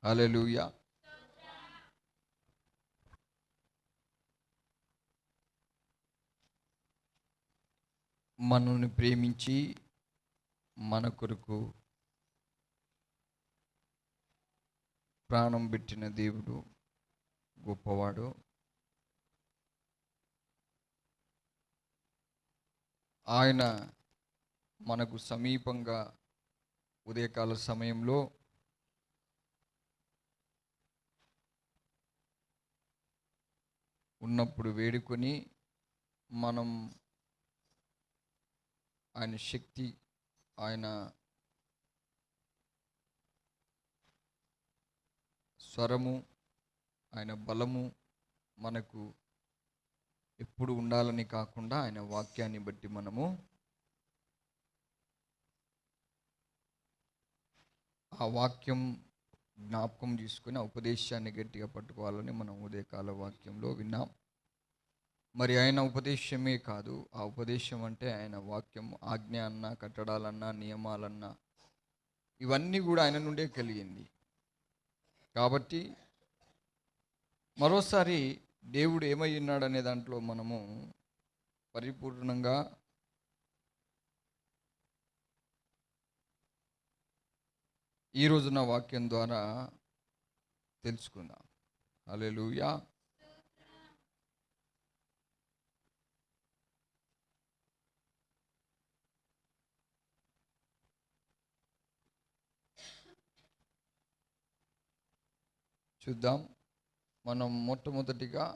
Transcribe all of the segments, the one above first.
హల్లెలూయా. మనల్ని ప్రేమించి మన కొరకు ప్రాణం పెట్టిన దేవుడు గొప్పవాడు. ఆయన మనకు సమీపంగా ఉదయకాల సమయంలో ఉన్నప్పుడు వేడుకొని మనం ఆయన శక్తి, ఆయన స్వరము, ఆయన బలము మనకు ఎప్పుడు ఉండాలని కాకుండా ఆయన వాక్యాన్ని బట్టి మనము ఆ వాక్యం జ్ఞాపకం చేసుకుని ఆ ఉపదేశాన్ని గట్టిగా పట్టుకోవాలని మనం ఉదయకాల వాక్యంలో విన్నాం. మరి ఆయన ఉపదేశమే కాదు, ఆ ఉపదేశం అంటే ఆయన వాక్యం, ఆజ్ఞ అన్నా, కట్టడాలన్నా, నియమాలన్నా ఇవన్నీ కూడా ఆయన నుండే కలిగింది. కాబట్టి మరోసారి దేవుడు ఏమై ఉన్నాడనే దాంట్లో మనము పరిపూర్ణంగా ఈ రోజున వాక్యం ద్వారా తెలుసుకుందాం. హల్లెలూయా. చూద్దాం. మనం మొట్టమొదటిగా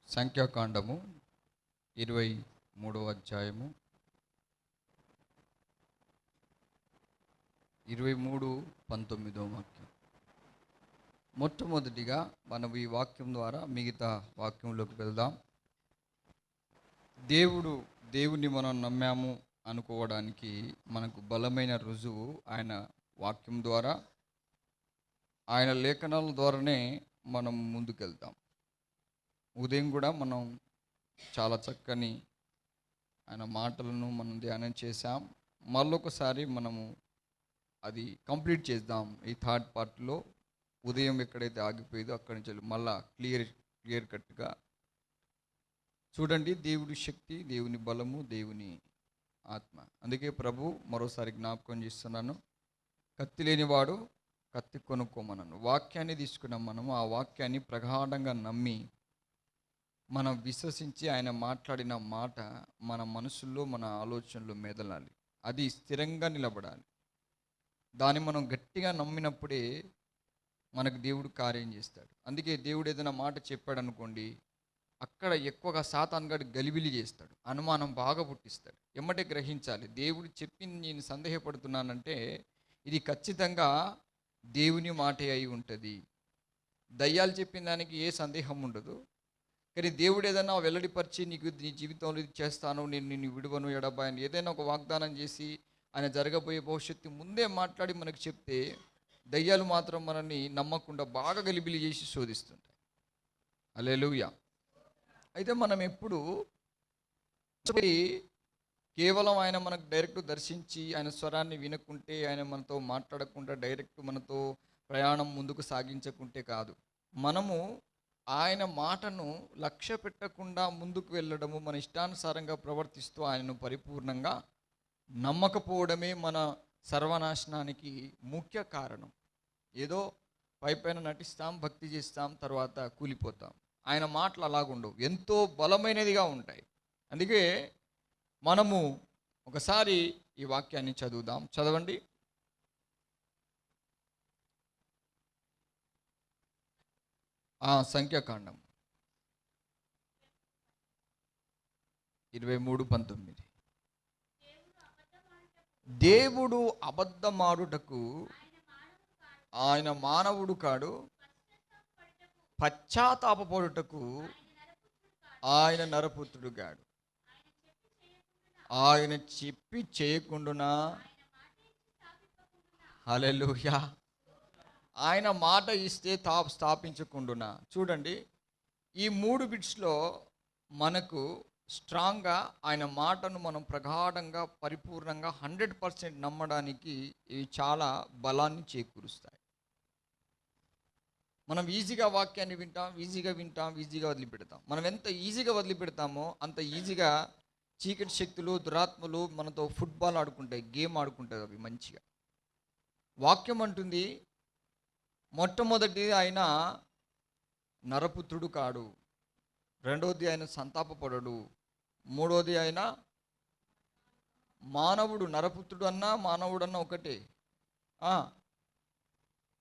సంఖ్యాకాండము 23వ అధ్యాయము 23:19 వాక్యం. మొట్టమొదటిగా మనం ఈ వాక్యం ద్వారా మిగతా వాక్యంలోకి వెళ్దాం. దేవుని మనం నమ్మాము అనుకోవడానికి మనకు బలమైన రుజువు ఆయన వాక్యం ద్వారా, ఆయన లేఖనాల ద్వారానే మనం ముందుకెళ్తాం. ఉదయం కూడా మనం చాలా చక్కని ఆయన మాటలను మనం ధ్యానం చేశాం. మళ్ళొకసారి మనము అది కంప్లీట్ చేద్దాం. ఈ థర్డ్ పార్ట్లో ఉదయం ఎక్కడైతే ఆగిపోయిందో అక్కడి నుంచి మళ్ళా క్లియర్ కట్గా చూడండి. దేవుడి శక్తి, దేవుని బలము, దేవుని ఆత్మ. అందుకే ప్రభు మరోసారి జ్ఞాపకం చేస్తున్నాను, కత్తి లేనివాడు కత్తి కొనుక్కోమన్నాను. వాక్యాన్ని తీసుకున్నాం. మనము ఆ వాక్యాన్ని ప్రగాఢంగా నమ్మి మనం విశ్వసించి ఆయన మాట్లాడిన మాట మన మనసుల్లో, మన ఆలోచనలో మెదలాలి. అది స్థిరంగా నిలబడాలి. దాన్ని మనం గట్టిగా నమ్మినప్పుడే మనకు దేవుడు కార్యం చేస్తాడు. అందుకే దేవుడు ఏదైనా మాట చెప్పాడు అనుకోండి, అక్కడ ఎక్కువగా సాతాను గాడు గలిబిలి చేస్తాడు, అనుమానం బాగా పుట్టిస్తాడు. ఎమ్మటే గ్రహించాలి, దేవుడు చెప్పింది నేను సందేహపడుతున్నానంటే ఇది ఖచ్చితంగా దేవుని మాటే అయి ఉంటుంది. దయ్యాలు చెప్పిన దానికి ఏ సందేహం ఉండదు. కానీ దేవుడు ఏదైనా వెల్లడిపరిచి నీకు నీ జీవితంలో ఇది చేస్తాను, నేను నిన్ను విడువను, ఎడబాయను, ఏదైనా ఒక వాగ్దానం చేసి ఆయన జరగబోయే భవిష్యత్తు ముందే మాట్లాడి మనకు చెప్తే దయ్యాలు మాత్రం మనల్ని నమ్మకుండా బాగా గలిబిలి చేసి శోధిస్తుంటాయి. హల్లెలూయా. అయితే మనం ఎప్పుడు కేవలం ఆయన మనకు డైరెక్ట్ దర్శించి ఆయన స్వరాన్ని వినకుంటే, ఆయన మనతో మాట్లాడకుండా డైరెక్ట్ మనతో ప్రయాణం ముందుకు సాగించకుంటే కాదు, మనము ఆయన మాటను లక్ష్య పెట్టకుండా ముందుకు వెళ్ళడము, మన ఇష్టానుసారంగా ప్రవర్తిస్తూ ఆయనను పరిపూర్ణంగా నమ్మకపోవడమే మన సర్వనాశనానికి ముఖ్య కారణం. ఏదో పైపైన నటిస్తాం, భక్తి చేస్తాం, తర్వాత కూలిపోతాం. ఆయన మాటలు అలాగుండవు, ఎంతో బలమైనదిగా ఉంటాయి. అందుకే మనము ఒకసారి ఈ వాక్యాన్ని చదువుదాం. చదవండి. సంఖ్యాకాండం 23:19. దేవుడు అబద్ధమాడుటకు ఆయన మానవుడు కాడు, పశ్చాత్తాపపడుటకు ఆయన నరపుత్రుడు కాడు. ఆయన చెప్పి చేయకుండునా. హల్లెలూయా. ఆయన మాట ఇస్తే స్థాపించకుండునా. చూడండి, ఈ 3 బిట్స్లో మనకు స్ట్రాంగ్గా ఆయన మాటను మనం ప్రగాఢంగా పరిపూర్ణంగా 100% నమ్మడానికి ఇవి చాలా బలాన్ని చేకూరుస్తాయి. మనం ఈజీగా వాక్యాన్ని వింటాం, ఈజీగా వదిలిపెడతాం. మనం ఎంత ఈజీగా వదిలిపెడతామో అంత ఈజీగా చీకటి శక్తులు, దురాత్మలు మనతో ఫుట్బాల్ ఆడుకుంటాయి, గేమ్ ఆడుకుంటాయి. అవి మంచిగా వాక్యం అంటుంది, మొట్టమొదటి ఆయన నరపుత్రుడు కాడు, రెండవది ఆయన సంతాపపడడు, మూడవది ఆయన మానవుడు. నరపుత్రుడు అన్నా మానవుడన్నా ఒకటే.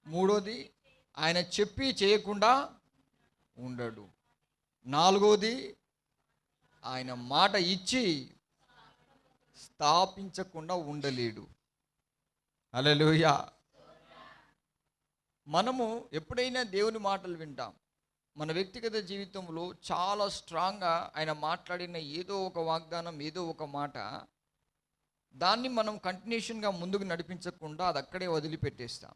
మూడోది ఆయన చెప్పి చేయకుండా ఉండడు. నాలుగోది ఆయన మాట ఇచ్చి స్థాపించకుండా ఉండలేడు. హల్లెలూయా. మనము ఎప్పుడైనా దేవుని మాటలు వింటాం, మన వ్యక్తిగత జీవితంలో చాలా స్ట్రాంగ్గా ఆయన మాట్లాడిన ఏదో ఒక వాగ్దానం, ఏదో ఒక మాట, దాన్ని మనం కంటిన్యూషన్గా ముందుకు నడిపించకుండా అది అక్కడే వదిలిపెట్టేస్తాం.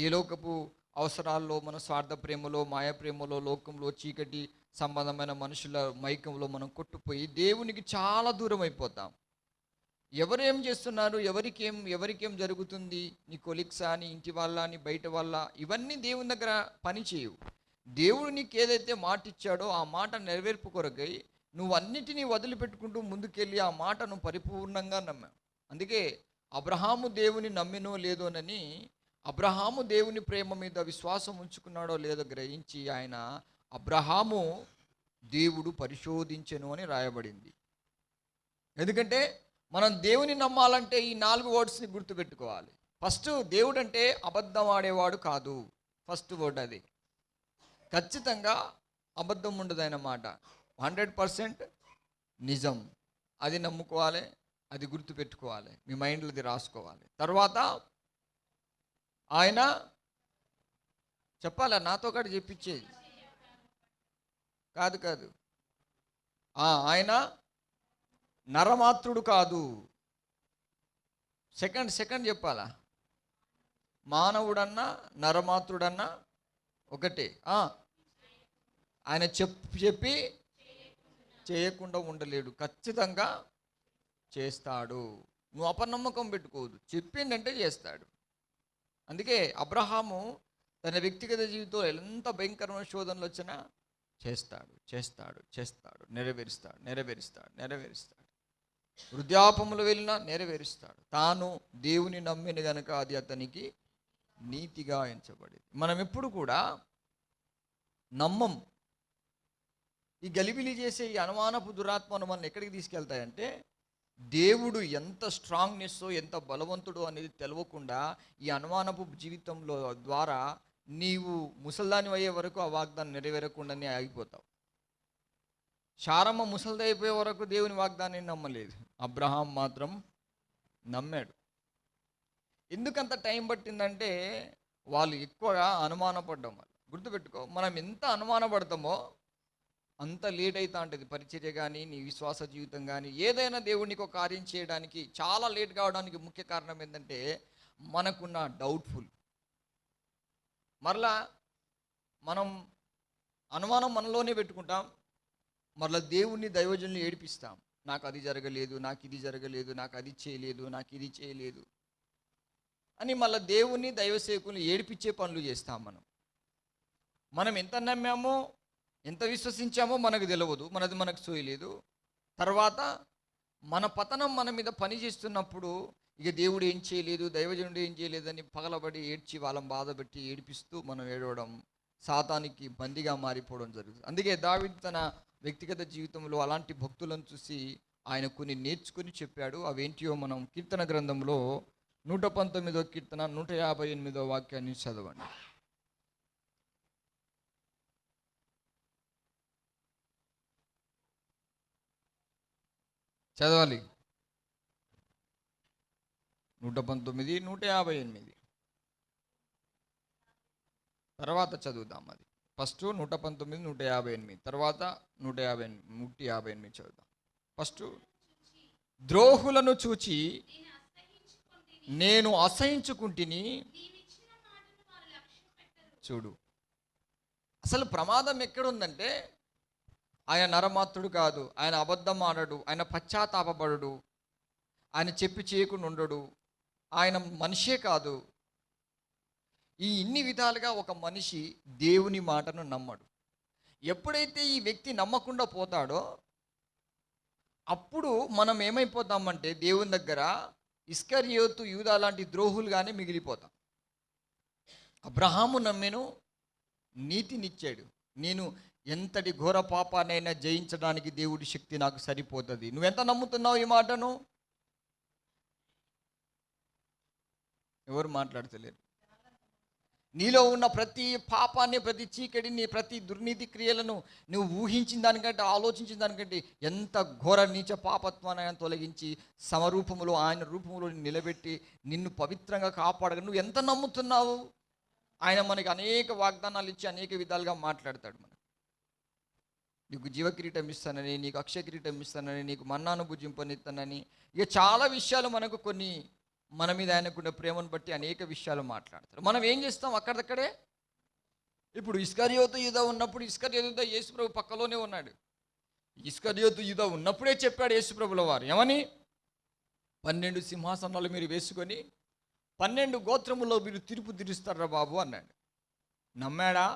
ఈ లోకపు అవసరాల్లో, మన స్వార్థ ప్రేమలో, మాయ ప్రేమలో, లోకంలో, చీకటి సంబంధమైన మనుషుల మైకంలో మనం కొట్టుపోయి దేవునికి చాలా దూరం అయిపోతాం. ఎవరేం చేస్తున్నారు, ఎవరికేం జరుగుతుంది, నీ కొలిక్సా, నీ ఇంటి వాళ్ళ, నీ బయట వాళ్ళ, ఇవన్నీ దేవుని దగ్గర పని చేయవు. దేవుడు నీకు ఏదైతే మాట ఇచ్చాడో ఆ మాట నెరవేర్పు కొరకై నువ్వు అన్నిటినీ వదిలిపెట్టుకుంటూ ముందుకెళ్ళి ఆ మాటను పరిపూర్ణంగా నమ్మావు. అందుకే అబ్రహాము దేవుని నమ్మినో లేదోనని, అబ్రహాము దేవుని ప్రేమ మీద విశ్వాసం ఉంచుకున్నాడో లేదో గ్రహించి ఆయన అబ్రహాము దేవుడు పరిశోధించెను అని రాయబడింది. ఎందుకంటే మనం దేవుని నమ్మాలంటే ఈ 4 వర్డ్స్ని గుర్తుపెట్టుకోవాలి. ఫస్ట్, దేవుడు అంటే అబద్ధం ఆడేవాడు కాదు. ఫస్ట్ వర్డ్ అది. ఖచ్చితంగా అబద్ధం ఉండదు ఆయన మాట. 100% నిజం. అది నమ్ముకోవాలి, అది గుర్తుపెట్టుకోవాలి, మీ మైండ్లో అది రాసుకోవాలి. తర్వాత ఆయన చెప్పాలా, నాతో కూడా చెప్పించేది కాదు. ఆయన నరమాత్రుడు కాదు. సెకండ్ చెప్పాలా, మానవుడన్నా నరమాత్రుడన్నా ఒకటే. ఆయన చెప్పి చేయకుండా ఉండలేడు, ఖచ్చితంగా చేస్తాడు. నువ్వు అపనమ్మకం పెట్టుకోవద్దు, చెప్పిందంటే చేస్తాడు. అందుకే అబ్రహాము తన వ్యక్తిగత జీవితంలో ఎంత భయంకరమైన శోధనలు వచ్చినా చేస్తాడు, నెరవేరుస్తాడు. వృద్ధాపములు వెళ్ళినా నెరవేరుస్తాడు. తాను దేవుని నమ్మిన గనుక అది అతనికి నీతిగా ఎంచబడింది. మనం ఎప్పుడు కూడా నమ్మం. ఈ గలిబిలి చేసే ఈ అనుమానపు దురాత్మను మనం ఎక్కడికి తీసుకెళ్తాయంటే, దేవుడు ఎంత స్ట్రాంగ్నెస్, ఎంత బలవంతుడు అనేది తెలవకుండా ఈ అనుమానపు జీవితంలో ద్వారా నీవు ముసల్దాని అయ్యే వరకు ఆ వాగ్దానం నెరవేరకుండానే ఆగిపోతావు. శారమ్మ ముసల్ది అయిపోయే వరకు దేవుని వాగ్దానాన్ని నమ్మలేదు, అబ్రహాం మాత్రం నమ్మాడు. ఎందుకంత టైం పట్టిందంటే వాళ్ళు ఎక్కువగా అనుమానపడ్డం వల్ల. గుర్తుపెట్టుకో, మనం ఎంత అనుమానపడతామో అంత లేట్ అవుతా ఉంటుంది పరిచర్య కానీ, నీ విశ్వాస జీవితం కానీ, ఏదైనా దేవునికి ఒక కార్యం చేయడానికి చాలా లేట్ కావడానికి ముఖ్య కారణం ఏంటంటే మనకున్న డౌట్ఫుల్. మరలా మనం అనుమానం మనలోనే పెట్టుకుంటాం, మరలా దేవుణ్ణి దైవజనులు ఏడిపిస్తాం. నాకు అది జరగలేదు, నాకు ఇది జరగలేదు, నాకు అది చేయలేదు, నాకు ఇది చేయలేదు అని మళ్ళీ దేవుణ్ణి దైవసేవకుల్ని ఏడిపించే పనులు చేస్తాం. మనం ఎంత నమ్మామో, ఎంత విశ్వసించామో మనకు తెలియదు, మనకు సోయలేదు. తర్వాత మన పతనం మన మీద పని చేస్తున్నప్పుడు ఇక దేవుడు ఏం చేయలేదు, దైవజనుడు ఏం చేయలేదని పగలబడి ఏడ్చి వాళ్ళని బాధపెట్టి ఏడిపిస్తూ మనం ఏడవడం, సాతానికి బందీగా మారిపోవడం జరుగుతుంది. అందుకే దావీదు తన వ్యక్తిగత జీవితంలో అలాంటి భక్తులను చూసి ఆయన కొన్ని నేర్చుకుని చెప్పాడు. అవేంటియో మనం కీర్తన గ్రంథంలో 119వ కీర్తన 158వ వాక్యాన్ని చదవండి. చదవాలి. 119, 158 తర్వాత చదువుదాం. అది ఫస్ట్ 119, 158 తర్వాత 158 చదువుదాం. ఫస్ట్, ద్రోహులను చూచి నేను అసహించుకుంటుని. చూడు, అసలు ప్రమాదం ఎక్కడుందంటే ఆయన నరమాత్రుడు కాదు, ఆయన అబద్ధం ఆడడు, ఆయన పశ్చాత్తాపపడడు, ఆయన చెప్పి చేయకుండా ఉండడు, ఆయన మనిషే కాదు. ఈ ఇన్ని విధాలుగా ఒక మనిషి దేవుని మాటను నమ్మడు. ఎప్పుడైతే ఈ వ్యక్తి నమ్మకుండా పోతాడో అప్పుడు మనం ఏమైపోతామంటే దేవుని దగ్గర ఇస్కరియోతు, యూదా లాంటి ద్రోహులుగానే మిగిలిపోతాం. అబ్రహాము నమ్మెను, నీతినిచ్చాడు. నేను ఎంతటి ఘోర పాపానైనా జయించడానికి దేవుడి శక్తి నాకు సరిపోతుంది. నువ్వెంత నమ్ముతున్నావు ఈ మాటను? ఎవరు మాట్లాడతలేరు. నీలో ఉన్న ప్రతి పాపాన్ని, ప్రతి చీకటిని, ప్రతి దుర్నీతి క్రియలను నువ్వు ఊహించిన దానికంటే, ఆలోచించిన దానికంటే ఎంత ఘోర నీచ పాపత్వాన్ని ఆయన తొలగించి సమరూపములో, ఆయన రూపంలో నిలబెట్టి నిన్ను పవిత్రంగా కాపాడగా నువ్వు ఎంత నమ్ముతున్నావు? ఆయన మనకి అనేక వాగ్దానాలు ఇచ్చి అనేక విధాలుగా మాట్లాడతాడు. నీకు జీవకిరీటం ఇస్తానని, నీకు అక్షయ కిరీటం ఇస్తానని, నీకు మన్నాను భుజింపనిస్తానని, ఇక చాలా విషయాలు మనకు కొన్ని మన మీద ఆయనకున్న ప్రేమను బట్టి అనేక విషయాలు మాట్లాడతారు. మనం ఏం చేస్తాం? అక్కడికక్కడే. ఇప్పుడు ఇస్కరియోతు యూదా ఉన్నప్పుడు, ఇస్కరియోతు యేసుప్రభు పక్కలోనే ఉన్నాడు. ఇస్కరియోతు యూదా ఉన్నప్పుడే చెప్పాడు యేసుప్రభుల వారు ఏమని? 12 సింహాసనాలు మీరు వేసుకొని 12 గోత్రములో మీరు తీర్పు తీరుస్తారా బాబు అన్నాడు. నమ్మాడా?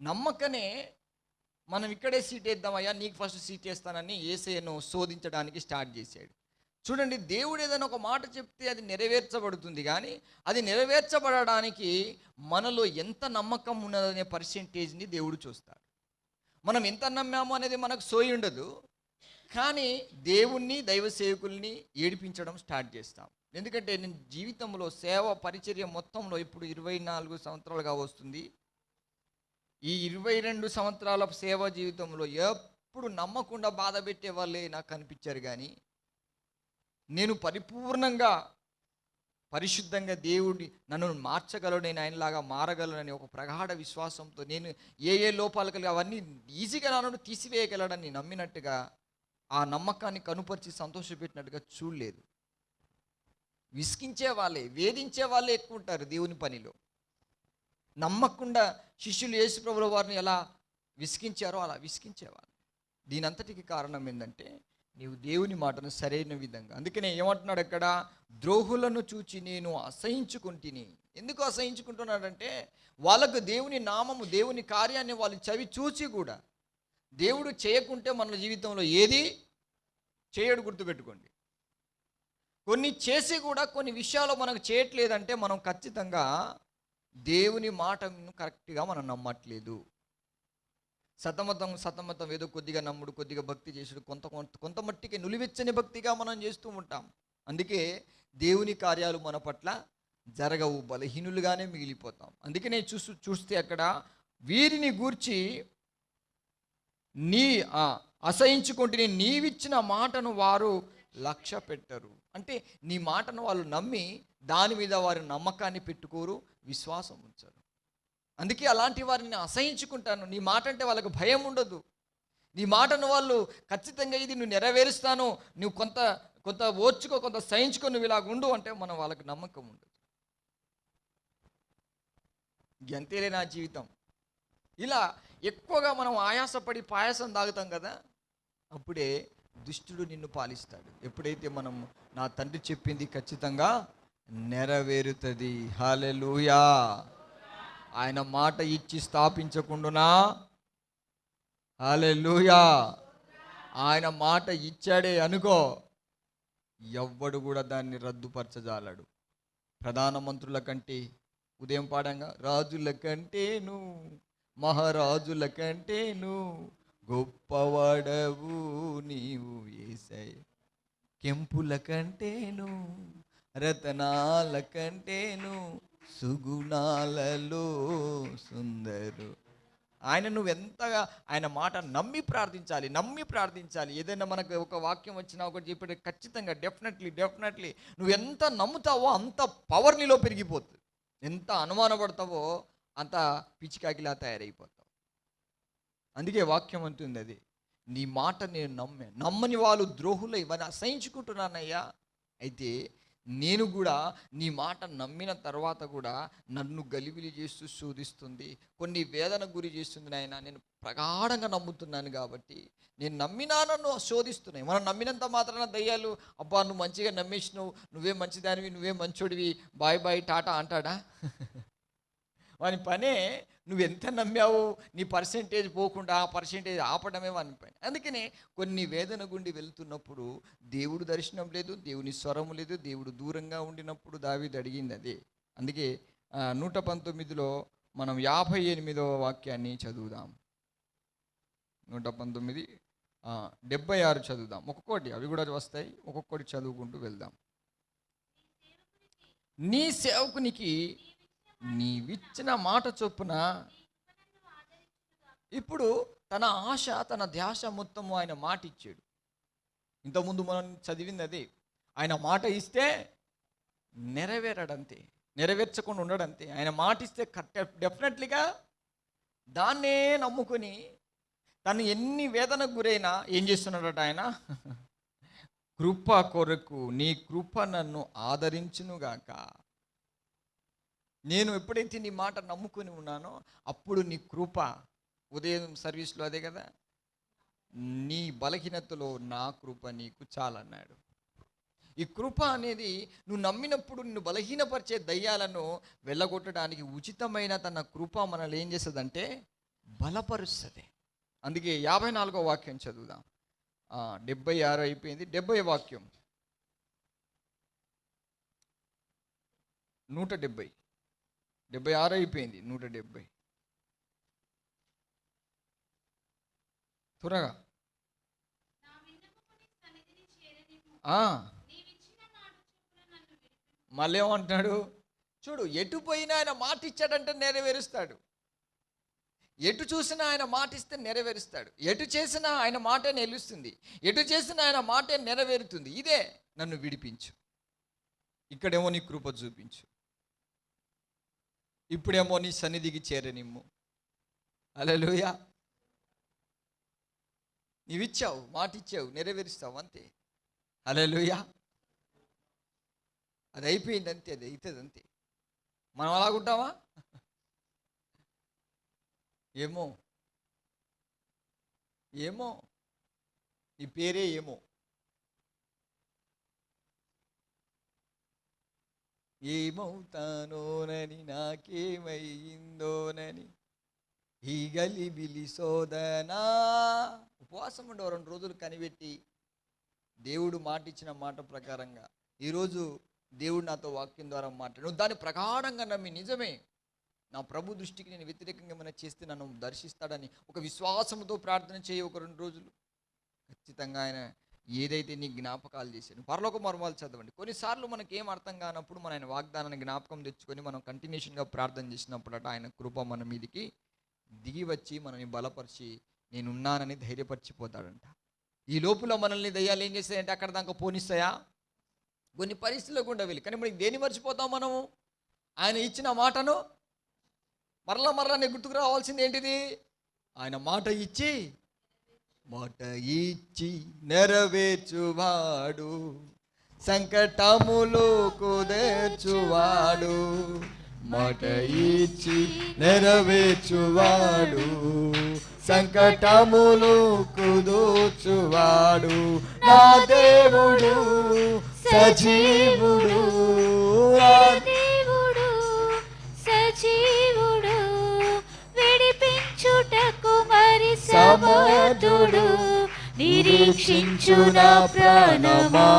నమ్మకనే మనం ఇక్కడే సీట్ వేద్దామయ్యా, నీకు ఫస్ట్ సీట్ వేస్తానని యేసయ్యను శోధించడానికి స్టార్ట్ చేశాడు. చూడండి, దేవుడు ఏదైనా ఒక మాట చెప్తే అది నెరవేర్చబడుతుంది, కానీ అది నెరవేర్చబడడానికి మనలో ఎంత నమ్మకం ఉన్నదనే పర్సెంటేజ్ని దేవుడు చూస్తాడు. మనం ఎంత నమ్మాము అనేది మనకు సోయి ఉండదు, కానీ దేవుణ్ణి, దైవ సేవకుల్ని ఏడిపించడం స్టార్ట్ చేస్తాం. ఎందుకంటే నేను జీవితంలో సేవ పరిచర్య మొత్తంలో ఇప్పుడు 24 సంవత్సరాలుగా వస్తుంది. ఈ 22 సంవత్సరాల సేవా జీవితంలో ఎప్పుడు నమ్మకుండా బాధ పెట్టే వాళ్ళే నాకు కనిపించారు, కానీ నేను పరిపూర్ణంగా పరిశుద్ధంగా దేవుడి నన్ను మార్చగలను, నేను ఆయనలాగా మారగలనని ఒక ప్రగాఢ విశ్వాసంతో నేను ఏ లోపాలు కలిగి అవన్నీ ఈజీగా నన్ను తీసివేయగలడని నమ్మినట్టుగా, ఆ నమ్మకాన్ని కనుపరిచి సంతోషపెట్టినట్టుగా చూడలేదు. విసిగించే వాళ్ళే, వేధించే వాళ్ళే ఎక్కువ ఉంటారు దేవుని పనిలో. నమ్మకుండా శిష్యులు యేసుప్రభుల వారిని ఎలా విసిగించారో అలా విసిగించేవాళ్ళు. దీని అంతటికి కారణం ఏంటంటే నీవు దేవుని మాటను సరైన విధంగా, అందుకనే ఏమంటున్నాడు అక్కడ? ద్రోహులను చూచి నేను అసహించుకుంటుని. ఎందుకు అసహించుకుంటున్నాడంటే వాళ్ళకు దేవుని నామము, దేవుని కార్యాన్ని వాళ్ళు చవి చూచి కూడా దేవుడు చేయకుంటే మన జీవితంలో ఏది చేయడు. గుర్తుపెట్టుకోండి. కొన్ని చేసి కూడా కొన్ని విషయాలు మనకు చేయట్లేదంటే మనం ఖచ్చితంగా దేవుని మాటను కరెక్ట్గా మనం నమ్మట్లేదు. సతమతం ఏదో కొద్దిగా నమ్ముడు, కొద్దిగా భక్తి చేసుడు, కొంత మట్టికి నులివెచ్చని భక్తిగా మనం చేస్తూ ఉంటాం. అందుకే దేవుని కార్యాలు మన పట్ల జరగవు, బలహీనులుగానే మిగిలిపోతాం. అందుకనే చూస్తే అక్కడ వీరిని గూర్చి నీ అసహించుకుంటే నీవిచ్చిన మాటను వారు లక్ష్య పెట్టరు. అంటే నీ మాటను వాళ్ళు నమ్మి దాని మీద వారి నమ్మకాన్ని పెట్టుకోరు, విశ్వాసం ఉంచరు. అందుకే అలాంటి వారిని అసహించుకుంటాను. నీ మాట అంటే వాళ్ళకు భయం ఉండదు. నీ మాటను వాళ్ళు ఖచ్చితంగా ఇది నువ్వు నెరవేరుస్తాను, నువ్వు కొంత ఓర్చుకో, కొంత సహించుకో, నువ్వు ఇలాగ ఉండు అంటే మనం వాళ్ళకి నమ్మకం ఉండదు. ఎంతేలే నా జీవితం. ఇలా ఎక్కువగా మనం ఆయాసపడి పాయసం తాగుతాం కదా, అప్పుడే దుష్టుడు నిన్ను పాలిస్తాడు. ఎప్పుడైతే మనం నా తండ్రి చెప్పింది ఖచ్చితంగా నెరవేరుతుంది, హల్లెలూయా, ఆయన మాట ఇచ్చి స్థాపించకుండునా, హల్లెలూయా, ఆయన మాట ఇచ్చాడే అనుకో, ఎవ్వడు కూడా దాన్ని రద్దుపరచజాలడు. ప్రధానమంత్రుల కంటే, ఉదయం పాడంగా, రాజుల కంటేను మహారాజుల కంటేను గొప్పవాడవు నీవు యేసయ్య, కెంపుల కంటేను రతనాల కంటేను సుగుణాలలో సుందరు. ఆయన నువ్వెంతగా ఆయన మాట నమ్మి ప్రార్థించాలి. ఏదైనా మనకు ఒక వాక్యం వచ్చినా ఒకటి చెప్పే ఖచ్చితంగా డెఫినెట్లీ నువ్వు ఎంత నమ్ముతావో అంత పవర్ నీలో పెరిగిపోతుంది. ఎంత అనుమానపడతావో అంత పిచ్చికాకిలా తయారైపోతావు. అందుకే వాక్యం అంటుంది, అది నీ మాట నేను నమ్మని వాళ్ళు ద్రోహులై ఇవన్నీ అసహించుకుంటున్నానయ్యా. అయితే నేను కూడా నీ మాట నమ్మిన తర్వాత కూడా నన్ను గలిబిలి చేస్తూ శోధిస్తుంది, కొన్ని వేదన గురి చేస్తుంది నాయన. నేను ప్రగాఢంగా నమ్ముతున్నాను కాబట్టి నేను నమ్మినా నన్ను శోధిస్తున్నాయి. మనం నమ్మినంత మాత్రాన దయ్యాలు అబ్బా నువ్వు మంచిగా నమ్మేసినావు, నువ్వే మంచిదానివి, నువ్వే మంచోడివి, బాయ్ టాటా అంటాడా? వాని పనే నువ్వు ఎంత నమ్మావు, నీ పర్సెంటేజ్ పోకుండా ఆ పర్సెంటేజ్ ఆపడమే వాని పని. అందుకనే కొన్ని వేదన గుండి వెళ్తున్నప్పుడు దేవుడు దర్శనం లేదు, దేవుని స్వరము లేదు, దేవుడు దూరంగా ఉండినప్పుడు దావీదు అడిగింది అదే. అందుకే 119లో మనం 58వ వాక్యాన్ని చదువుదాం. 119 76 చదువుదాం. ఒక్కొక్కటి అవి కూడా వస్తాయి, ఒక్కొక్కటి చదువుకుంటూ వెళ్దాం. నీ సేవకునికి నీవిచ్చిన మాట చొప్పున. ఇప్పుడు తన ఆశ తన ధ్యాస మొత్తము ఆయన మాట ఇచ్చాడు. ఇంతకుముందు మనం చదివింది అదే, ఆయన మాట ఇస్తే నెరవేరడంతే, నెరవేర్చకుండా ఉండడంతే. ఆయన మాట ఇస్తే డెఫినెట్లీగా దాన్నే నమ్ముకొని తను ఎన్ని వేదనకు గురైనా ఏం చేస్తున్నాడట ఆయన, కృప కొరకు నీ కృప నన్ను ఆదరించునుగాక. నేను ఎప్పుడైతే నీ మాట నమ్ముకొని ఉన్నానో అప్పుడు నీ కృప, ఉదయం సర్వీస్లో అదే కదా, నీ బలహీనతలో నా కృప నీకు చాలన్నాడు. ఈ కృప అనేది నువ్వు నమ్మినప్పుడు నిన్ను బలహీనపరిచే దయ్యాలను వెళ్ళగొట్టడానికి ఉచితమైన తన కృప మనల్ని ఏం చేస్తుందంటే బలపరుస్తుంది. అందుకే 54వ వాక్యం చదువుదాం. 76 అయిపోయింది, 70 వాక్యం 170, 76 అయిపోయింది, 170 త్వరగా. మళ్ళీ ఏమంటున్నాడు చూడు, ఎటు పోయినా ఆయన మాట ఇచ్చాడంటే నెరవేరుస్తాడు. ఎటు చూసినా ఆయన మాట ఇస్తే నెరవేరుస్తాడు. ఎటు చేసినా ఆయన మాటే నిలుస్తుంది, ఎటు చేసినా ఆయన మాటే నెరవేరుతుంది. ఇదే నన్ను విడిపించు, ఇక్కడేమో నీ కృప చూపించు, ఇప్పుడేమో నీ సన్నిధికి చేరనిమ్ము. హల్లెలూయా. నీవిచ్చావు, మాట ఇచ్చావు, నెరవేరుస్తావు, అంతే. హల్లెలూయా. అది అయిపోయింది అంతే, అది అవుతుంది అంతే. మనం అలాగుంటామా? ఏమో నీ పేరే ఏమో. ఏమవుతానోనని నాకేమయ్యిందోనని ఈ గలిబిలి శోధనా. ఉపవాసం ఉండవు 2 రోజులు కనిపెట్టి దేవుడు మాట ఇచ్చిన మాట ప్రకారంగా. ఈరోజు దేవుడు నాతో వాక్యం ద్వారా మాట్లాడు, నువ్వు దాన్ని ప్రగాఢంగా నమ్మి నిజమే నా ప్రభు దృష్టికి నేను వ్యతిరేకంగా ఏమైనా చేస్తే నన్ను దర్శిస్తాడని ఒక విశ్వాసంతో ప్రార్థన చేయి. ఒక 2 రోజులు ఖచ్చితంగా ఆయన ఏదైతే నీ జ్ఞాపకాలు చేశాడు. పరలోక మర్మాలు చదవండి. కొన్నిసార్లు మనకి ఏం అర్థం కానప్పుడు మన ఆయన వాగ్దానాన్ని జ్ఞాపకం తెచ్చుకొని మనం కంటిన్యూషన్గా ప్రార్థన చేసినప్పుడు ఆయన కృప మన మీదికి దిగి వచ్చి మనల్ని బలపరిచి నేనున్నానని ధైర్యపరిచిపోతాడంట. ఈ లోపల మనల్ని దయ్యాలు ఏం చేస్తాయంటే అక్కడ దాకా పోనిస్తాయా? కొన్ని పరిస్థితుల్లో గుండా వెళ్ళి. కానీ మనకి దేన్ని మర్చిపోతాం మనము? ఆయన ఇచ్చిన మాటను మరలా నీకు గుర్తుకు రావాల్సింది ఏంటిది? ఆయన మాట ఇచ్చి నెరవేర్చువాడు, సంకటములు కుదేర్చువాడు. మాట ఇచ్చి నెరవేర్చువాడు, సంకటములు కుదూర్చువాడు. నా దేవుడు సజీవుడు, నా దేవుడు సజీవుడు, విడిపించుటకు మరి సమర్థుడు. నిరీక్షించు నా ప్రాణమా,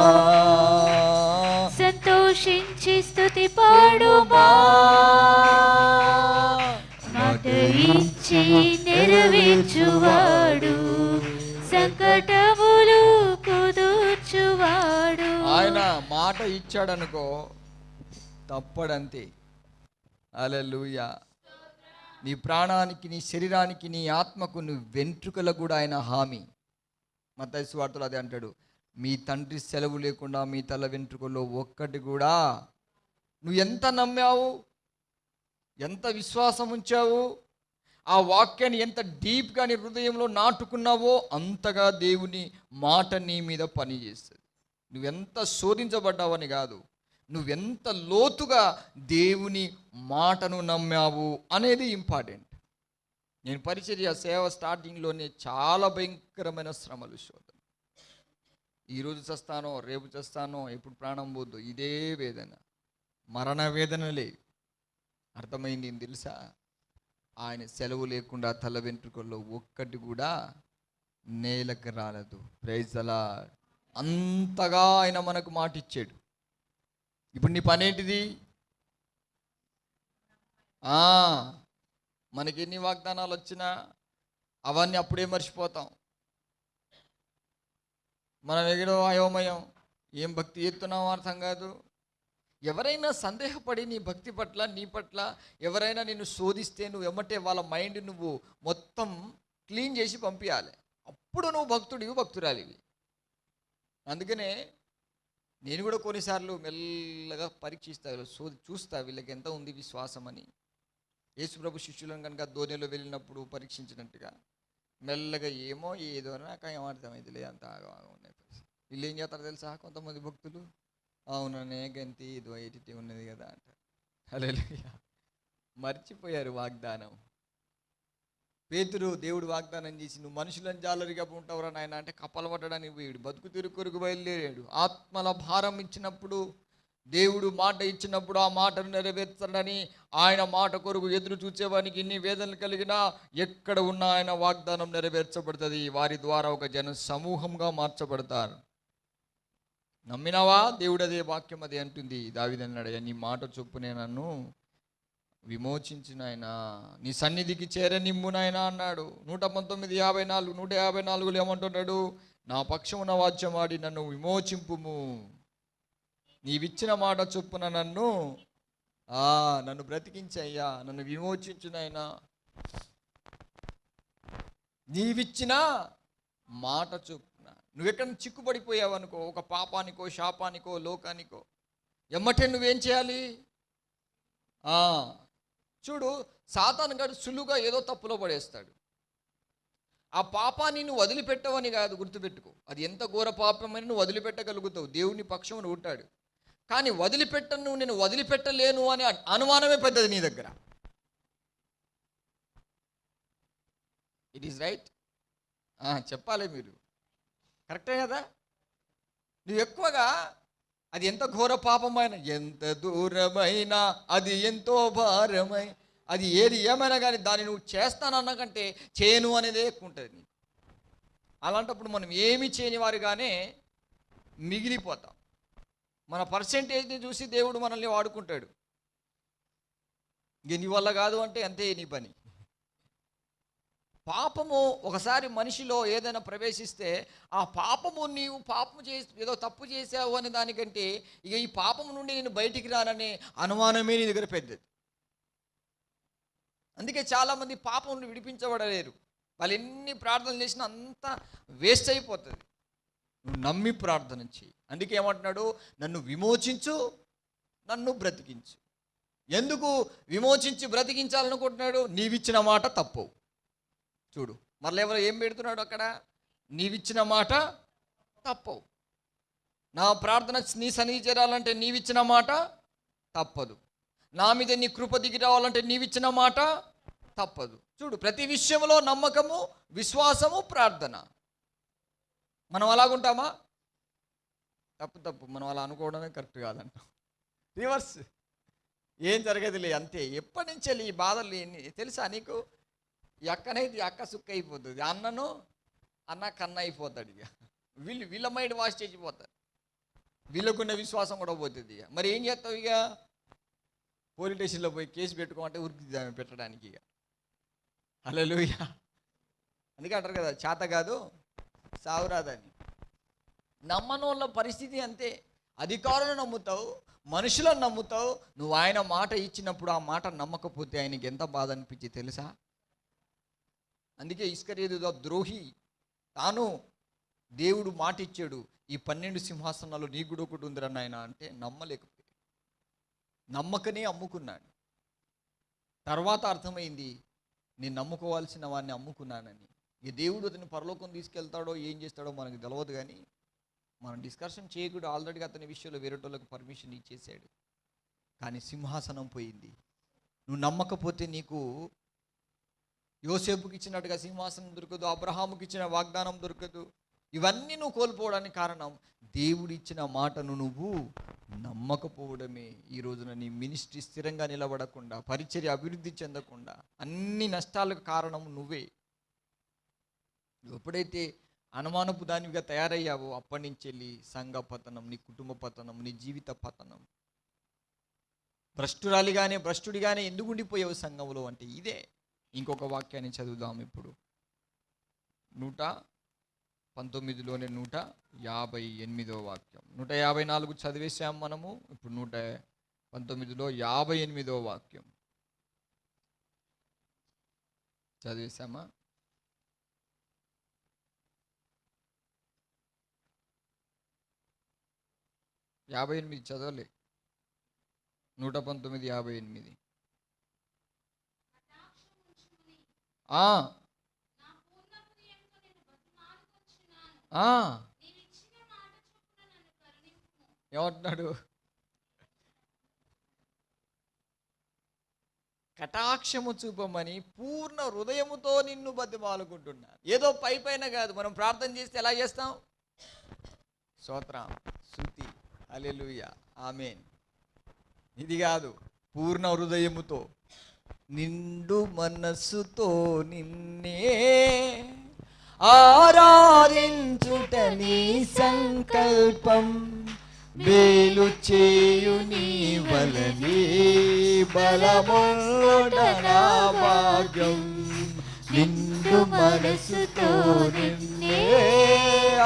సంతోషించి స్తుతి పాడుమా మాట ఇచ్చి నెరవేర్చువాడు సంకటములు కుదుర్చువాడు. ఆయన మాట ఇచ్చాడనుకో తప్పడంతే. హల్లెలూయా. నీ ప్రాణానికి, నీ శరీరానికి, నీ ఆత్మకు, నీ వెంట్రుకలకు కూడా ఆయన హామీ. మత్తయి సువార్తలో అదే అంటాడు, మీ తండ్రి సెలవు లేకుండా మీ తల వెంట్రుకల్లో ఒక్కటి కూడా. నువ్వు ఎంత నమ్మావు, ఎంత విశ్వాసం ఉంచావు, ఆ వాక్యాన్ని ఎంత డీప్గా నీ హృదయంలో నాటుకున్నావో అంతగా దేవుని మాట నీ మీద పనిచేస్తుంది. నువ్వెంత శోధించబడ్డావని కాదు, నువ్వెంత లోతుగా దేవుని మాటను నమ్మావు అనేది ఇంపార్టెంట్. నేను పరిచర్య సేవ స్టార్టింగ్లోనే చాలా భయంకరమైన శ్రమలు, శోధన. ఈరోజు చస్తానో, రేపు చస్తానో, ఎప్పుడు ప్రాణం పోద్దు, ఇదే వేదన, మరణ వేదనలే. అర్థమైంది ఏం తెలుసా? ఆయన సెలవు లేకుండా తల వెంట్రుకల్లో ఒక్కటి కూడా నేలకు రాలేదు. Praise the Lord. అంతగా ఆయన మనకు మాట ఇచ్చాడు. ఇప్పుడు నీ పని ఏంటిది? మనకి ఎన్ని వాగ్దానాలు వచ్చినా అవన్నీ అప్పుడే మర్చిపోతాం. మనం ఎగడో అయోమయం, ఏం భక్తి చేస్తున్నామో అర్థం కాదు. ఎవరైనా సందేహపడి నీ భక్తి పట్ల, నీ పట్ల ఎవరైనా నిన్ను శోధిస్తే నువ్వు ఎమ్మటే వాళ్ళ మైండ్ నువ్వు మొత్తం క్లీన్ చేసి పంపించాలి. అప్పుడు నువ్వు భక్తుడివి, భక్తురాలివి. అందుకనే నేను కూడా కొన్నిసార్లు మెల్లగా పరీక్షిస్తా, చూస్తా వీళ్ళకి ఎంత ఉంది విశ్వాసం అని. యేసుప్రభు శిష్యులను కనుక ధోనిలో వెళ్ళినప్పుడు పరీక్షించినట్టుగా మెల్లగా ఏమో ఏదో నాకు ఏమర్థమైంది అంత ఉన్నాయి. వీళ్ళు ఏం చేస్తారో తెలుసా? కొంతమంది భక్తులు, అవుననే గంతి ఇది వైటి ఉన్నది కదా అంటారు. హల్లెలూయా. మర్చిపోయారు వాగ్దానం. పేతురు దేవుడు వాగ్దానం చేసి, నువ్వు మనుషులను జాలరిగా ఉంటావురా నాయన అంటే కప్పలు పట్టడానికి పోయాడు. బతుకు తిరుగు కొరకు బయలుదేరాడు. ఆత్మల భారం ఇచ్చినప్పుడు, దేవుడు మాట ఇచ్చినప్పుడు ఆ మాటను నెరవేర్చడని ఆయన మాట కొరకు ఎదురు చూసేవానికి ఇన్ని వేదనలు కలిగినా ఎక్కడ ఉన్నా ఆయన వాగ్దానం నెరవేర్చబడుతుంది. వారి ద్వారా ఒక జన సమూహంగా మార్చబడతారు. నమ్మినావా? దేవుడు అదే వాక్యం అదే అంటుంది. దావీదన్నాడు, నీ మాట చొప్పునే నన్ను విమోచించిన ఆయన, నీ సన్నిధికి చేరనిమ్ము నాయనా అన్నాడు. 119:54 154 ఏమంటున్నాడు? నా పక్షమున వాద్యమాడి నన్ను విమోచింపుము, నీవిచ్చిన మాట చొప్పున నన్ను బ్రతికించయ్యా, నన్ను విమోచించునైనా. నీవిచ్చిన మాట చొప్పున. నువ్వెక్కడ చిక్కుపడిపోయావు అనుకో, ఒక పాపానికో, శాపానికో, లోకానికో, ఎమ్మటే నువ్వేం చేయాలి? చూడు, సాతాను గాడు సులువుగా ఏదో తప్పులో పడేస్తాడు. ఆ పాపాన్ని నువ్వు వదిలిపెట్టవని కాదు, గుర్తుపెట్టుకో. అది ఎంత ఘోర పాపమని నువ్వు వదిలిపెట్టగలుగుతావు, దేవుని పక్షమును ఉంటాడు. కానీ నేను వదిలిపెట్టలేను అనే అనుమానమే పెద్దది నీ దగ్గర. It is right? చెప్పాలి మీరు, కరెక్టే కదా? నువ్వు ఎక్కువగా అది ఎంత ఘోర పాపమైన, ఎంత దూరమైనా, అది ఎంతో భారమై, అది ఏది ఏమైనా కానీ దాన్ని నువ్వు చేస్తానన్నా కంటే చేయను అనేదే ఎక్కువ ఉంటుంది నీకు. అలాంటప్పుడు మనం ఏమి చేయని వారిగానే మిగిలిపోతాం. మన పర్సెంటేజ్ని చూసి దేవుడు మనల్ని వాడుకుంటాడు. ఇంక నీ వల్ల కాదు అంటే అంతే నీ పని. పాపము ఒకసారి మనిషిలో ఏదైనా ప్రవేశిస్తే ఆ పాపము, నీవు పాపము చేసి ఏదో తప్పు చేసావు అనే దానికంటే ఇక ఈ పాపము నుండి నేను బయటికి రాననే అనుమానమే నీ దగ్గర పెద్దది. అందుకే చాలామంది పాపం నుండి విడిపించబడలేరు. వాళ్ళు ఎన్ని ప్రార్థనలు చేసినా అంతా వేస్ట్ అయిపోతుంది. నువ్వు నమ్మి ప్రార్థన చేయి. అందుకే ఏమంటున్నాడు? నన్ను విమోచించు, నన్ను బ్రతికించు. ఎందుకు విమోచించి బ్రతికించాలనుకుంటున్నాడు? నీవిచ్చిన మాట తప్పవు. చూడు, మరలా ఎవరు ఏం పెడుతున్నాడు అక్కడ? నీవిచ్చిన మాట తప్పవు. నా ప్రార్థన నీ సన్నిధి చేరాలంటే నీవిచ్చిన మాట తప్పదు. నా మీద నీ కృప దిగి రావాలంటే నీవిచ్చిన మాట తప్పదు. చూడు, ప్రతి విషయంలో నమ్మకము, విశ్వాసము, ప్రార్థన. మనం అలాగుంటామా? తప్పు. మనం అలా అనుకోవడమే కరెక్ట్ కాదంట. రివర్స్. ఏం జరగదులే, అంతే. ఎప్పటి నుంచి ఈ బాధలు తెలుసా నీకు? ఈ అక్కనైతే అక్క సుక్క అయిపోతుంది, అన్న కన్న అయిపోతాడు. ఇక వీళ్ళ మైండ్ వాష్ చేసిపోతారు, వీళ్ళకున్న విశ్వాసం కూడా పోతుంది. ఇక మరి ఏం చేస్తావు? ఇక పోలీస్ స్టేషన్లో పోయి కేసు పెట్టుకోమంటే ఉరికి పెట్టడానికి ఇక. హల్లెలూయా. అందుకే అంటారు కదా, చేత కాదు సావురాదని. నమ్మనోళ్ళ పరిస్థితి అంతే. అధికారులను నమ్ముతావు, మనుషులను నమ్ముతావు. నువ్వు ఆయన మాట ఇచ్చినప్పుడు ఆ మాట నమ్మకపోతే ఆయనకి ఎంత బాధ అనిపించి తెలుసా? అందుకే ఇస్కరియోతు ద్రోహి తాను దేవుడు మాట ఇచ్చాడు, ఈ 12 సింహాసనాలు నీ కూడా ఒకటి ఉందిరా నాయన అంటే నమ్మలేకపోయాడు. నమ్మకనే అమ్ముకున్నాడు. తర్వాత అర్థమైంది, నేను నమ్ముకోవాల్సిన వాడిని అమ్ముకున్నానని. ఈ దేవుడు అతని పరలోకం తీసుకెళ్తాడో ఏం చేస్తాడో మనకు తెలియదు, కానీ మనం డిస్కషన్ చేయకూడదు. ఆల్రెడీ అతని విషయంలో వేరేటోళ్ళకి పర్మిషన్ ఇచ్చేసాడు. కానీ సింహాసనం పోయింది. నువ్వు నమ్మకపోతే నీకు యోసేపుకి ఇచ్చినట్టుగా సింహాసనం దొరకదు, అబ్రహాముకి ఇచ్చిన వాగ్దానం దొరకదు. ఇవన్నీ నువ్వు కోల్పోవడానికి కారణం దేవుడు ఇచ్చిన మాటను నువ్వు నమ్మకపోవడమే. ఈ రోజున నీ మినిస్ట్రీ స్థిరంగా నిలబడకుండా, పరిచర్య అభివృద్ధి చెందకుండా, అన్ని నష్టాలకు కారణం నువ్వే. ఎప్పుడైతే అనుమానపు దానివిగా తయారయ్యావో అప్పటి నుంచి వెళ్ళి సంఘ పతనం, నీ కుటుంబ పతనం, నీ జీవిత పతనం. భ్రష్టుడిగానే ఎందుకు ఉండిపోయావు సంఘంలో అంటే ఇదే. ఇంకొక వాక్యాన్ని చదువుదాం ఇప్పుడు. 119లోనే 158వ వాక్యం. 154 చదివేశాం మనము. ఇప్పుడు 119లో 58వ వాక్యం చదివేశామా? యాభై 58 చదవలే. 119:58. ఏమంటున్నాడు? కటాక్షము చూపమని పూర్ణ హృదయముతో నిన్ను బతిమాలుకుంటున్నాను. ఏదో పైన కాదు. మనం ప్రార్థన చేస్తే ఎలా చేస్తాం? స్తోత్రం, స్తుతి, హల్లెలూయా, ఆమేన్. ఇది కాదు. పూర్ణ హృదయముతో, నిండు మనస్సుతో నిన్నే ఆరాధించుట నీ సంకల్పం. మేలు చేయు నీ వలనే బలముండుట నా భాగ్యం. నిండు మనస్సుతో నిన్నే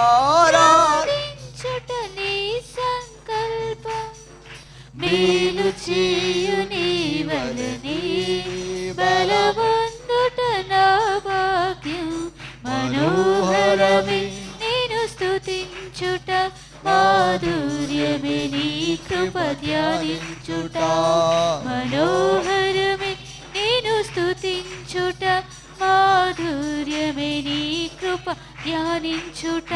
ఆరాధించుట నీ సంకల్పం. మేలు చేయు నీ వలనే బలవందుట నా భాగ్యం. మనోహరమే నేను స్తుతించుట, మాధుర్యమే నీ కృప ధ్యానించుట. మనోహరమే నేను స్తుతించుట, మాధుర్యమే నీ కృప ధ్యానించుట.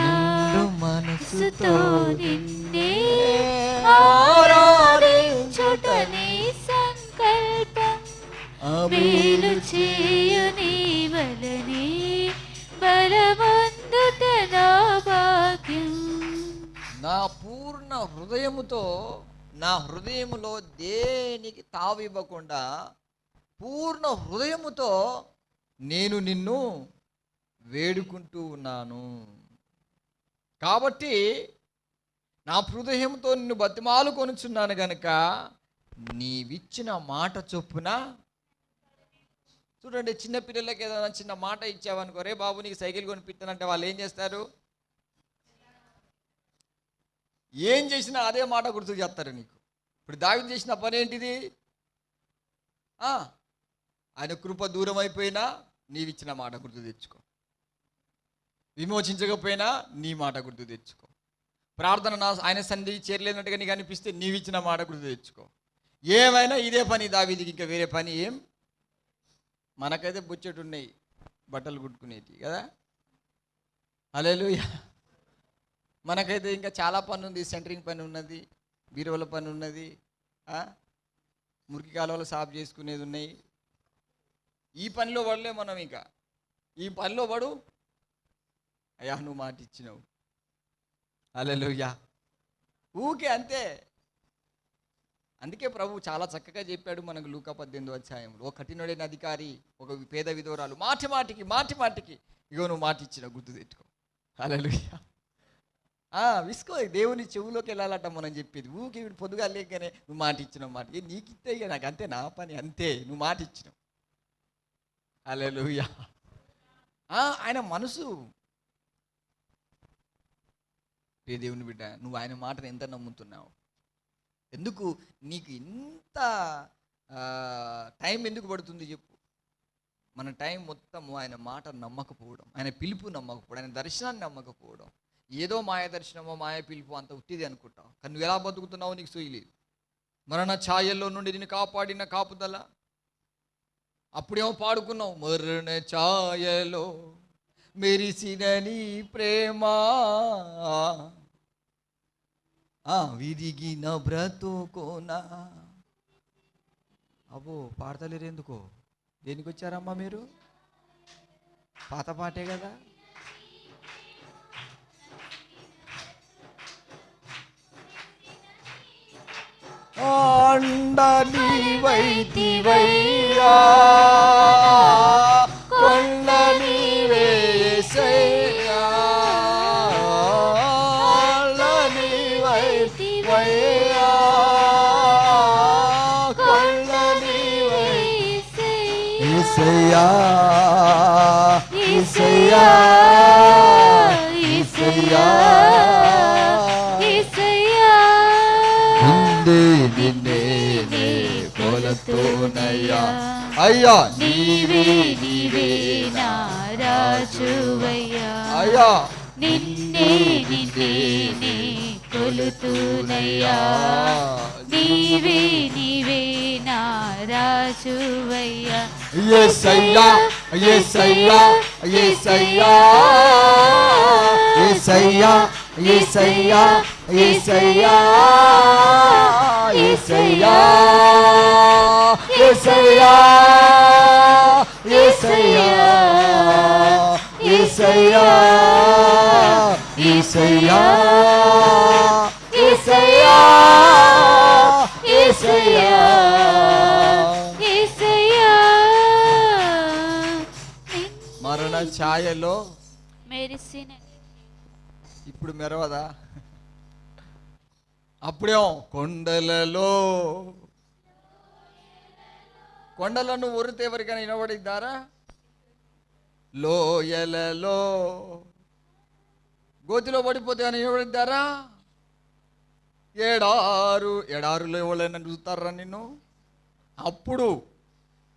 మనసుతో నిన్నే ఆరాధించుట నీ సంకల్పం. మేలు చేయు నీ వలనే బలవందుట నా భాగ్యం. నా పూర్ణ హృదయముతో, నా హృదయములో దేనికి తావివ్వకుండా పూర్ణ హృదయముతో నేను నిన్ను వేడుకుంటూ ఉన్నాను. కాబట్టి నా హృదయంతో నిన్ను బతిమాలు కొనుచున్నాను గనుక నీవిచ్చిన మాట చొప్పున. చూడండి, చిన్నపిల్లలకి ఏదైనా చిన్న మాట ఇచ్చావనుకో, రే బాబు నీకు సైకిల్ కొనిపిస్తానంటే వాళ్ళు ఏం చేస్తారు? ఏం చేసినా అదే మాట గుర్తు చేస్తారు నీకు. ఇప్పుడు దావీదు చేసిన పని ఏంటిది? ఆయన కృప దూరం అయిపోయినా నీవిచ్చిన మాట గుర్తు తెచ్చుకో. విమోచించకపోయినా నీ మాట గుర్తు తెచ్చుకో. ప్రార్థన ఆయన సన్నిధి చేరలేనట్టుగా నీకు అనిపిస్తే నీవిచ్చిన మాట గుర్తు తెచ్చుకో. ఏమైనా ఇదే పని దావీదుకి, ఇంకా వేరే పని ఏం. మనకైతే బుచ్చెటు ఉన్నాయి బట్టలు కుట్టుకునేవి కదా, హల్లెలూయా. మనకైతే ఇంకా చాలా పని ఉంది. సెంటరింగ్ పని ఉన్నది, బీరువాల పని ఉన్నది, మురికి కాలువలు సాఫ్ చేసుకునేది ఉన్నాయి. ఈ పనిలో పడలే మనం. ఇంకా ఈ పనిలో పడు. అయ్యా నువ్వు మాట ఇచ్చినావు, హల్లెలూయా, ఊకే అంతే. అందుకే ప్రభు చాలా చక్కగా చెప్పాడు మనకు లూకా 18వ అధ్యాయంలో. ఒక కఠినుడైన అధికారి, ఒక పేద విధవరాలు మాటి మాటికి ఇగో నువ్వు మాట ఇచ్చిన గుర్తు తెచ్చుకో, హల్లెలూయా. విసుకో దేవుని చెవులోకి వెళ్ళాలట మనం చెప్పేది. ఊకి పొద్దుగా లేకనే నువ్వు మాట ఇచ్చినావు, మాట నీకు ఇస్తే ఇక నాకు అంతే, నా పని అంతే, నువ్వు మాట ఇచ్చినావు. హల్లెలూయా. ఆయన మనసు. ప్రియ దేవుని బిడ్డ, నువ్వు ఆయన మాటను ఎంత నమ్ముతున్నావు? ఎందుకు నీకు ఇంత టైం ఎందుకు పడుతుంది చెప్పు? మన టైం మొత్తము ఆయన మాట నమ్మకపోవడం, ఆయన పిలుపు నమ్మకపోవడం, ఆయన దర్శనాన్ని నమ్మకపోవడం. ఏదో మాయ దర్శనమో మాయ పిలుపు అంత ఉట్టిది అనుకుంటావు, కానీ నువ్వు ఎలా బతుకుతున్నావో నీకు సోయలేదు. మరణ ఛాయల్లో నుండి నిన్ను కాపాడిన కాపుదల. అప్పుడేమో పాడుకున్నావు, మరణ ఛాయలో మెరిసిన నీ ప్రేమ, విరిగిన బ్రతుకోనా. అబ్బో పాడతలేరు ఎందుకో? దేనికి వచ్చారమ్మా మీరు? పాత పాటే కదా. అండని వైతివయ్యా, కొండని వేసయ్యా, అండని వైతివయ్యా, కొండని వేసయ్యా, ఈసయ్యా, ఈసయ్యా, నిన్నే కొలతోనయ్యా, అయ్యా నీవే నీవే నా రాజువయ్యా, అయ్యా నిన్నే నిన్నే నే కొలుతునయ్యా, నీవే నీవే నా రాజువయ్యా. యేసయ్యా, యేసయ్యా, యేసయ్యా, యేసయ్యా, యేసయ్యా, యేసయ్యా, యేసయ్యా, యేసయ్యా, యేసయ్యా, యేసయ్యా, యేసయ్యా, యేసయ్యా, యేసయ్యా. మరణ ఛాయలో మెరిసిన ఇప్పుడు మెరవదా? అప్పుడేమో కొండలలో, కొండలను ఉరితే ఎవరికైనా వినబడిద్దారా? లోయలలో గోతిలో పడిపోతే అని వినబడిద్దారా? ఎడారులో ఎవరైనా చూస్తారా నిన్ను? అప్పుడు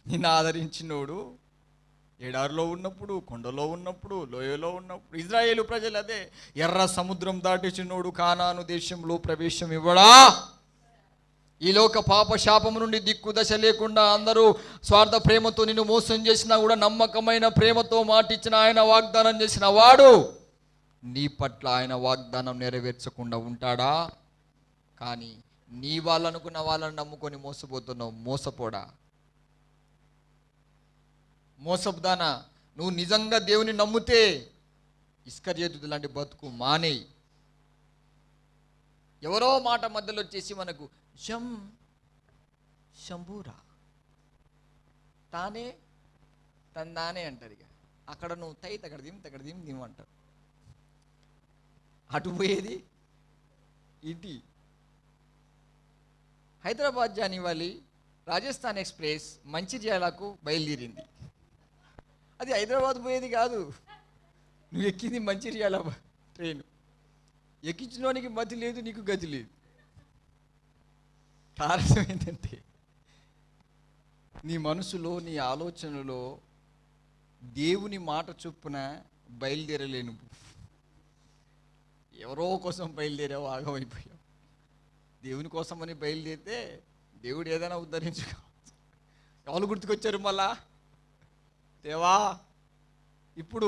నిన్ను ఆదరించినోడు ఎడారిలో ఉన్నప్పుడు, కొండలో ఉన్నప్పుడు, లోయలో ఉన్నప్పుడు. ఇజ్రాయేలు ప్రజలు అదే, ఎర్ర సముద్రం దాటిచినోడు కానాను దేశంలో ప్రవేశం ఇవ్వడా? ఈ లోక పాప శాపము నుండి దిక్కు దశ లేకుండా అందరూ స్వార్థ ప్రేమతో నిన్ను మోసం చేసినా కూడా నమ్మకమైన ప్రేమతో మాటిచ్చిన ఆయన, వాగ్దానం చేసిన వాడు నీ పట్ల ఆయన వాగ్దానం నెరవేర్చకుండా ఉంటాడా? కానీ నీ వాళ్ళనుకున్న వాళ్ళని నమ్ముకొని మోసపోతున్నావు. మోసపోడా? మోసపుదానా, నువ్వు నిజంగా దేవుని నమ్మితే ఇస్కరియోతు లాంటి బతుకు మానేయి. ఎవరో మాట మధ్యలో వచ్చేసి మనకు శంభూరా తానే తందానే అంటారు. ఇక అక్కడ నువ్వు తగడ దిమ్ అంటారు. అటు పోయేది ఇటీ. హైదరాబాద్ జానివాలి రాజస్థాన్ ఎక్స్ప్రెస్ మంచిర్యాలకు బయలుదేరింది. అది హైదరాబాద్ పోయేది కాదు. నువ్వు ఎక్కింది మంచిర్యాల ట్రైన్. ఎక్కించడానికి మతి లేదు, నీకు గతి లేదు. కారణం ఏంటంటే నీ మనసులో, నీ ఆలోచనలో దేవుని మాట చొప్పున బయలుదేరలేను. ఎవరో కోసం బయలుదేరావు, ఆగమైపోయావు. దేవుని కోసం అని బయలుదేరితే దేవుడు ఏదైనా ఉద్ధరించుకోవచ్చు. ఎవరు గుర్తుకొచ్చారు మళ్ళా? దేవా, ఇప్పుడు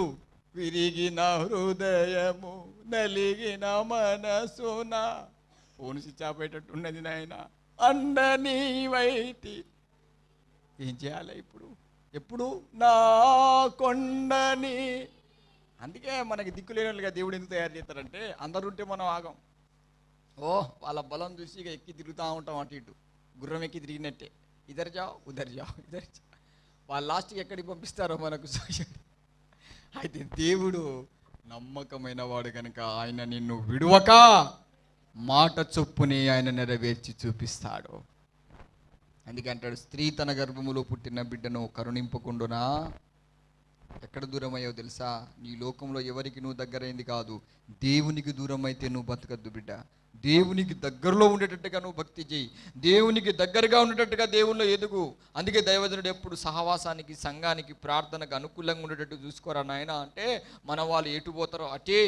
విరిగిన హృదయము, నలిగిన మనసున ఫోన్ స్విచ్ ఆఫ్ అయ్యేటట్టున్నది నాయన, అండని వైతి. ఏం చేయాలి ఇప్పుడు? ఎప్పుడు నా కొండని. అందుకే మనకి దిక్కులేనులుగా దేవుడు ఎందుకు తయారు చేస్తారంటే, అందరుంటే మనం ఆగం. వాళ్ళ బలం చూసి ఇక ఎక్కి తిరుగుతూ ఉంటాం అటు ఇటు, గుర్రం ఎక్కి తిరిగినట్టే. ఇద్దరు జావు, ఉదర్ జావు, ఇద్దరు జావు. వాళ్ళు లాస్ట్కి ఎక్కడికి పంపిస్తారో మనకు. అయితే దేవుడు నమ్మకమైన వాడు కనుక ఆయన నిన్ను విడువక మాట చొప్పుని ఆయన నెరవేర్చి చూపిస్తాడు. అందుకే అంటాడు, స్త్రీ తన గర్భములో పుట్టిన బిడ్డను కరుణింపకుండునా. ఎక్కడ దూరం అయ్యావు తెలుసా? నీ లోకంలో ఎవరికి నువ్వు దగ్గరైంది కాదు, దేవునికి దూరం అయితే నువ్వు బతకద్దు బిడ్డ. దేవునికి దగ్గరలో ఉండేటట్టుగా నువ్వు భక్తి చేయి, దేవునికి దగ్గరగా ఉండేటట్టుగా దేవుల్లో ఎదుగు. అందుకే దైవజనుడు ఎప్పుడు సహవాసానికి, సంఘానికి, ప్రార్థనకు అనుకూలంగా ఉండేటట్టు చూసుకోరా నాయన అంటే, మన వాళ్ళు ఎటు పోతారో అటే.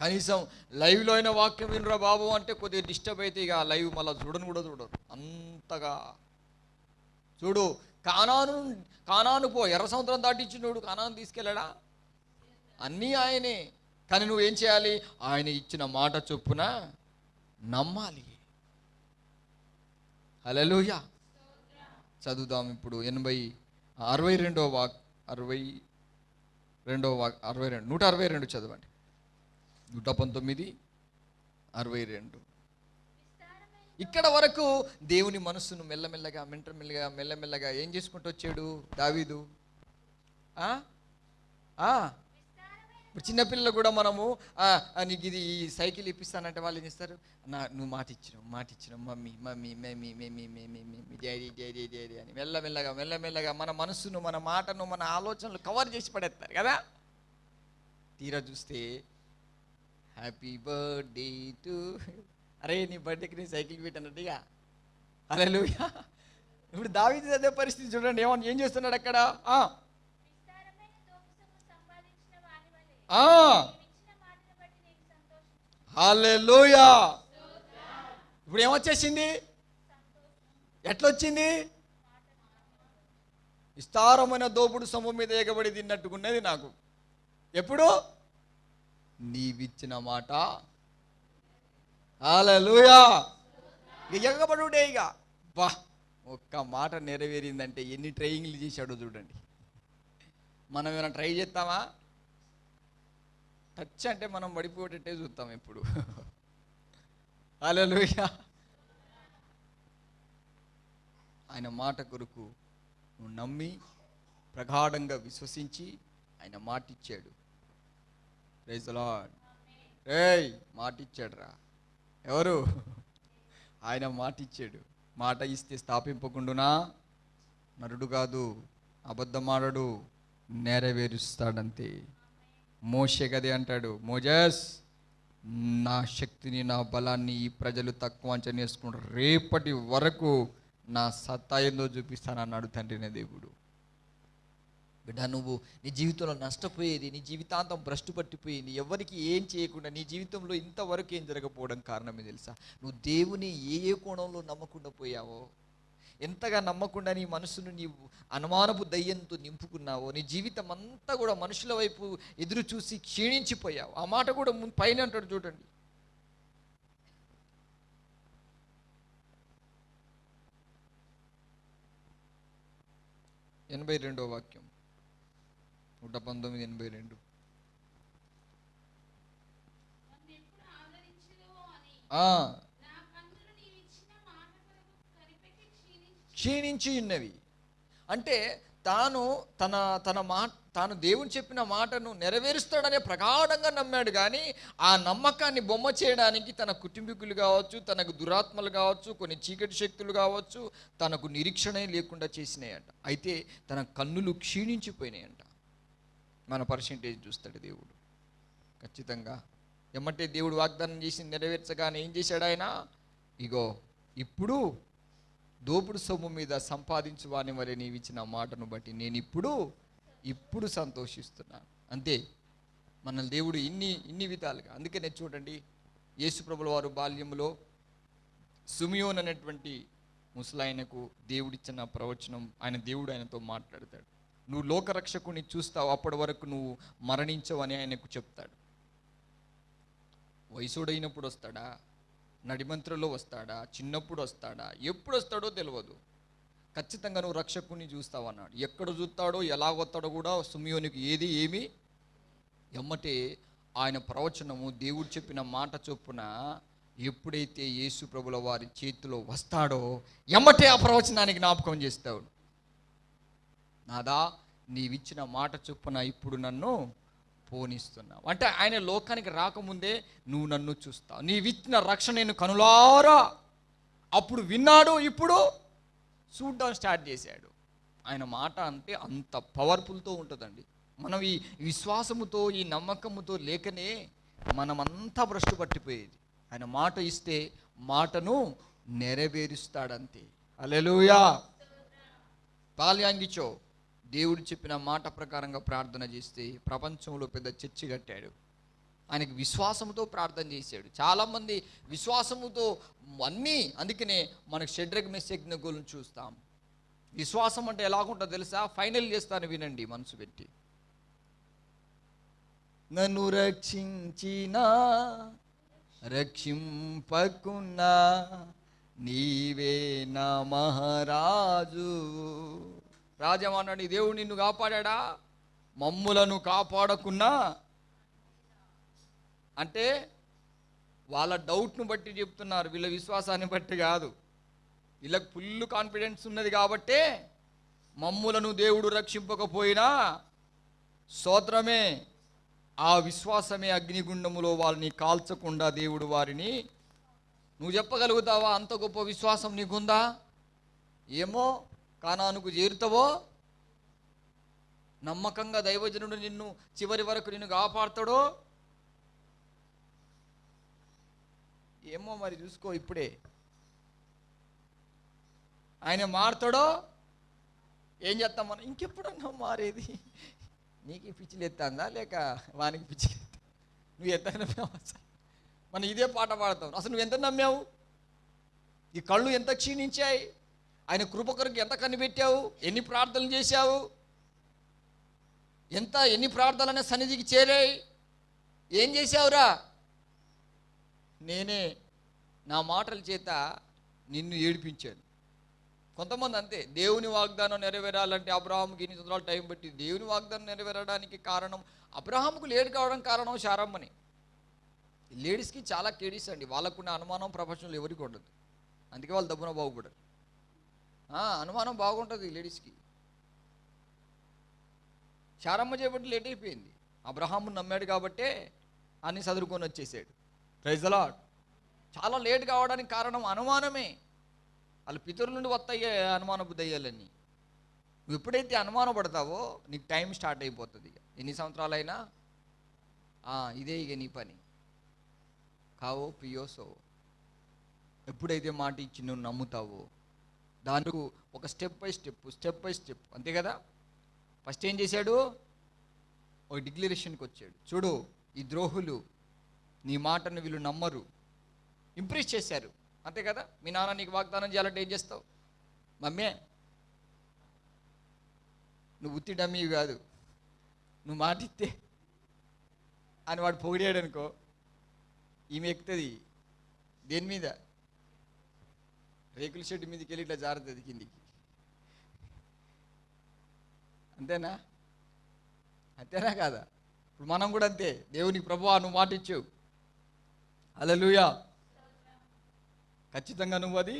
కనీసం లైవ్లో అయిన వాక్యం వినరా బాబు అంటే కొద్దిగా డిస్టర్బ్ అయితే ఇక లైవ్ మళ్ళీ చూడరు అంతగా. చూడు, కానాను పో, ఎర్ర సముద్రం దాటించినోడు కానాను తీసుకెళ్ళాడా? అన్నీ ఆయనే. కానీ నువ్వేం చేయాలి? ఆయన ఇచ్చిన మాట చొప్పున నమ్మాలి. హల్లెలూయా. చదువుదాం ఇప్పుడు 162 చదవండి. 119, 62. ఇక్కడ వరకు దేవుని మనస్సును మెల్లమెల్లగా ఏం చేసుకుంటూ వచ్చాడు దావీదు. ఇప్పుడు చిన్నపిల్లలు కూడా మనము నీకు ఇది ఈ సైకిల్ ఇప్పిస్తానంటే వాళ్ళు ఏం చేస్తారు? నువ్వు మాట ఇచ్చినావు మమ్మీ డాడీ అని మెల్లమెల్లగా మన మనస్సును, మన మాటను, మన ఆలోచనలు కవర్ చేసి పడేస్తారు కదా. తీరా చూస్తే హ్యాపీ బర్త్డే టు, అరే నీ బర్త్డేకి నీ సైకిల్ పెట్టానట్టుగా. హల్లెలూయా. ఇప్పుడు దావీదు అదే పరిస్థితి చూడండి, ఏం చేస్తున్నాడు అక్కడ. హల్లెలూయా. ఇప్పుడు ఏమొచ్చేసింది? ఎట్లొచ్చింది? విస్తారమైన దోపుడు సొమ్ము మీద ఎగబడి తిన్నట్టుకున్నది నాకు. ఎప్పుడు? నీవిచ్చిన మాట. హల్లెలూయా. ఎగబడుడే ఇక. బా, ఒక్క మాట నెరవేరిందంటే ఎన్ని ట్రైయింగ్లు చేశాడో చూడండి. మనం ఏమైనా ట్రై చేస్తామా? టచ్ అంటే మనం పడిపోయేటట్టే చూస్తాం ఎప్పుడు. హల్లెలూయా. ఆయన మాట కొరకు నువ్వు నమ్మి ప్రగాఢంగా విశ్వసించి ఆయన మాట ఇచ్చాడు. Praise the Lord. మాట ఇచ్చాడు రా. ఎవరు? ఆయన మాట ఇచ్చాడు. మాట ఇస్తే స్థాపింపకుండునా నరుడు కాదు, అబద్ధమాడడు, నెరవేరుస్తాడంతే. మోషే గదే అంటాడు, మోజెస్ నా శక్తిని, నా బలాన్ని ఈ ప్రజలు తక్కువ అంచనా వేసుకుంటారు, రేపటి వరకు నా సత్తా ఏందో చూపిస్తానన్నాడు తండ్రినే దేవుడు. బిడ్డ, నువ్వు నీ జీవితంలో నష్టపోయేది, నీ జీవితాంతం భ్రష్టు పట్టిపోయింది, ఎవరికి ఏం చేయకుండా నీ జీవితంలో ఇంతవరకు ఏం జరగకపోవడం కారణమే తెలుసా? నువ్వు దేవుని ఏ కోణంలో నమ్మకుండా పోయావో, ఎంతగా నమ్మకుండా నీ మనసును నీవు అనుమానపు దయ్యంతో నింపుకున్నావో, నీ జీవితం అంతా కూడా మనుషుల వైపు ఎదురు చూసి క్షీణించిపోయావు. ఆ మాట కూడా పైన అంటాడు చూడండి. వాక్యం 119:82. క్షీణించి ఉన్నవి అంటే తాను దేవుని చెప్పిన మాటను నెరవేరుస్తాడనే ప్రగాఢంగా నమ్మాడు. కానీ ఆ నమ్మకాన్ని బొమ్మ చేయడానికి తన కుటుంబీకులు కావచ్చు, తనకు దురాత్మలు కావచ్చు, కొన్ని చీకటి శక్తులు కావచ్చు, తనకు నిరీక్షణ లేకుండా చేసినాయంట. అయితే తన కన్నులు క్షీణించిపోయినాయంట. మన పర్సెంటేజ్ చూస్తాడు దేవుడు ఖచ్చితంగా. ఎమ్మటే దేవుడు వాగ్దానం చేసి నెరవేర్చగానే ఏం చేశాడు ఆయన? ఇగో ఇప్పుడు దోపుడు సొమ్ము మీద సంపాదించు వాని వలె నీవు ఇచ్చిన మాటను బట్టి నేను ఇప్పుడు సంతోషిస్తున్నాను. అంతే. మనల్ని దేవుడు ఇన్ని విధాలుగా. అందుకనే చూడండి, యేసుప్రభుల వారు బాల్యంలో సుమియోన్ అనేటువంటి ముసలాయనకు దేవుడిచ్చిన ప్రవచనం, దేవుడు ఆయనతో మాట్లాడతాడు. నువ్వు లోకరక్షకుని చూస్తావు, అప్పటి వరకు నువ్వు మరణించవు అని ఆయనకు చెప్తాడు. వయసుడైనప్పుడు వస్తాడా, నడిమంత్రలో వస్తాడా, చిన్నప్పుడు వస్తాడా, ఎప్పుడు వస్తాడో తెలియదు. ఖచ్చితంగా నువ్వు రక్షకుని చూస్తావు అన్నాడు. ఎక్కడ చూస్తాడో ఎలా వస్తాడో కూడా సుమియోనికి ఏమీ ఎమ్మటే ఆయన ప్రవచనము, దేవుడు చెప్పిన మాట చొప్పున ఎప్పుడైతే యేసు ప్రభుల వారి చేతిలో వస్తాడో ఎమ్మటే ఆ ప్రవచనానికి జ్ఞాపకం చేస్తాడు. నాదా, నీవిచ్చిన మాట చొప్పున ఇప్పుడు నన్ను పోనిస్తున్నావు. అంటే ఆయన లోకానికి రాకముందే నువ్వు నన్ను చూస్తావు, నీవిచ్చిన రక్షణ నేను కనులారా అప్పుడు విన్నాడు, ఇప్పుడు చూడడం స్టార్ట్ చేశాడు. ఆయన మాట అంటే అంత పవర్ఫుల్తో ఉంటుందండి. మనం ఈ విశ్వాసముతో ఈ నమ్మకముతో లేకనే మనమంతా భ్రష్టు పట్టిపోయేది. ఆయన మాట ఇస్తే మాటను నెరవేరుస్తాడంతే. హల్లెలూయా. పాల్యాంగిచో దేవుడు చెప్పిన మాట ప్రకారంగా ప్రార్థన చేస్తే ప్రపంచంలో పెద్ద చర్చి కట్టాడు. ఆయనకి విశ్వాసంతో ప్రార్థన చేశాడు. చాలామంది విశ్వాసముతో అన్నీ, అందుకనే మనకు షడ్రక్ మెషక్ గురించి చూస్తాం. విశ్వాసం అంటే ఎలాగుంటుందో తెలుసా? ఫైనల్ చేస్తాను, వినండి మనసు పెట్టి. నన్ను రక్షించిన రక్షింపకున్నా నీవే నా మహారాజు. రాజమన్నాడు, దేవుడు నిన్ను కాపాడా? మమ్ములను కాపాడకున్నా అంటే వాళ్ళ డౌట్ను బట్టి చెప్తున్నారు, వీళ్ళ విశ్వాసాన్ని బట్టి కాదు. వీళ్ళకి ఫుల్ కాన్ఫిడెన్స్ ఉన్నది కాబట్టే మమ్ములను దేవుడు రక్షింపకపోయినా స్తోత్రమే, ఆ విశ్వాసమే అగ్నిగుండములో వాళ్ళని కాల్చకుండా దేవుడు వారిని. నువ్వు చెప్పగలుగుతావా అంత గొప్ప విశ్వాసం నీకుందా? ఏమో కానానుకు చేరుతావో, నమ్మకంగా దైవజనుడు నిన్ను చివరి వరకు నిన్ను కాపాడుతాడో ఏమో, మరి చూసుకో. ఇప్పుడే ఆయన మారుతాడో ఏం చేస్తాం మనం? ఇంకెప్పుడన్నా మారేది? నీకు పిచ్చిలు ఎత్తాందా లేక వానికి పిచ్చిలు ఎత్తా? నువ్వు ఎంత నమ్మావు? మనం ఇదే పాట పాడతావు. అసలు నువ్వు ఎంత నమ్మావు? ఈ కళ్ళు ఎంత క్షీణించాయి? ఆయన కృప కొరకు ఎంత కనిపెట్టావు? ఎన్ని ప్రార్థనలు చేశావు? ఎన్ని ప్రార్థనలనే సన్నిధికి చేరాయి? ఏం చేశావురా? నేనే నా మాటల చేత నిన్ను ఏడిపించాను. కొంతమంది అంతే, దేవుని వాగ్దానం నెరవేరాలంటే అబ్రహాముకి 8 సంవత్సరాలు టైం పట్టి. దేవుని వాగ్దానం నెరవేరడానికి కారణం, అబ్రహాముకు లేట్ కావడం కారణం శారమ్మని. లేడీస్కి చాలా కేడీస్ అండి, వాళ్ళకున్న అనుమానం ప్రపంచంలో ఎవరికి ఉండదు, అందుకే వాళ్ళు దబ్బున బాగుపడరు. అనుమానం బాగుంటుంది లేడీస్కి. శారమ్మ చేపట్టి లేట్ అయిపోయింది, అబ్రహాముని నమ్మాడు కాబట్టే అన్ని చదువుకొని వచ్చేసాడు. Praise the Lord. చాలా లేట్ కావడానికి కారణం అనుమానమే. వాళ్ళు పితరుల నుండి వస్తాయి అనుమానపు దయ్యాలన్నీ. నువ్వు ఎప్పుడైతే అనుమానం పడతావో నీకు టైం స్టార్ట్ అయిపోతుంది. ఇక ఎన్ని సంవత్సరాలైనా ఇదే ఇక నీ పని. కావో పియోసో. ఎప్పుడైతే మాట ఇచ్చి నువ్వు నమ్ముతావో దానికి ఒక స్టెప్ బై స్టెప్ అంతే కదా. ఫస్ట్ ఏం చేశాడు? ఒక డిక్లరేషన్కి వచ్చాడు. చూడు, ఈ ద్రోహులు నీ మాటను వీళ్ళు నమ్మరు. ఇంప్రెస్ చేశారు అంతే కదా. మీ నాన్న నీకు వాగ్దానం చేయాలంటే ఏం చేస్తావు? మమ్మే నువ్వు ఉత్తి డమ్మీ కాదు, నువ్వు మాట ఇస్తే అని వాడు పొగిడాడు అనుకో, ఈమె ఎక్కుతుంది దేని మీద? రేకుల షెడ్ మీదకి వెళ్ళి ఇట్లా జారుతుంది కిందికి. అంతేనా? అంతేనా కాదా? ఇప్పుడు మనం కూడా అంతే. దేవునికి ప్రభువా నువ్వు మాట ఇచ్చావు, హల్లెలూయా, ఖచ్చితంగా నువ్వు అది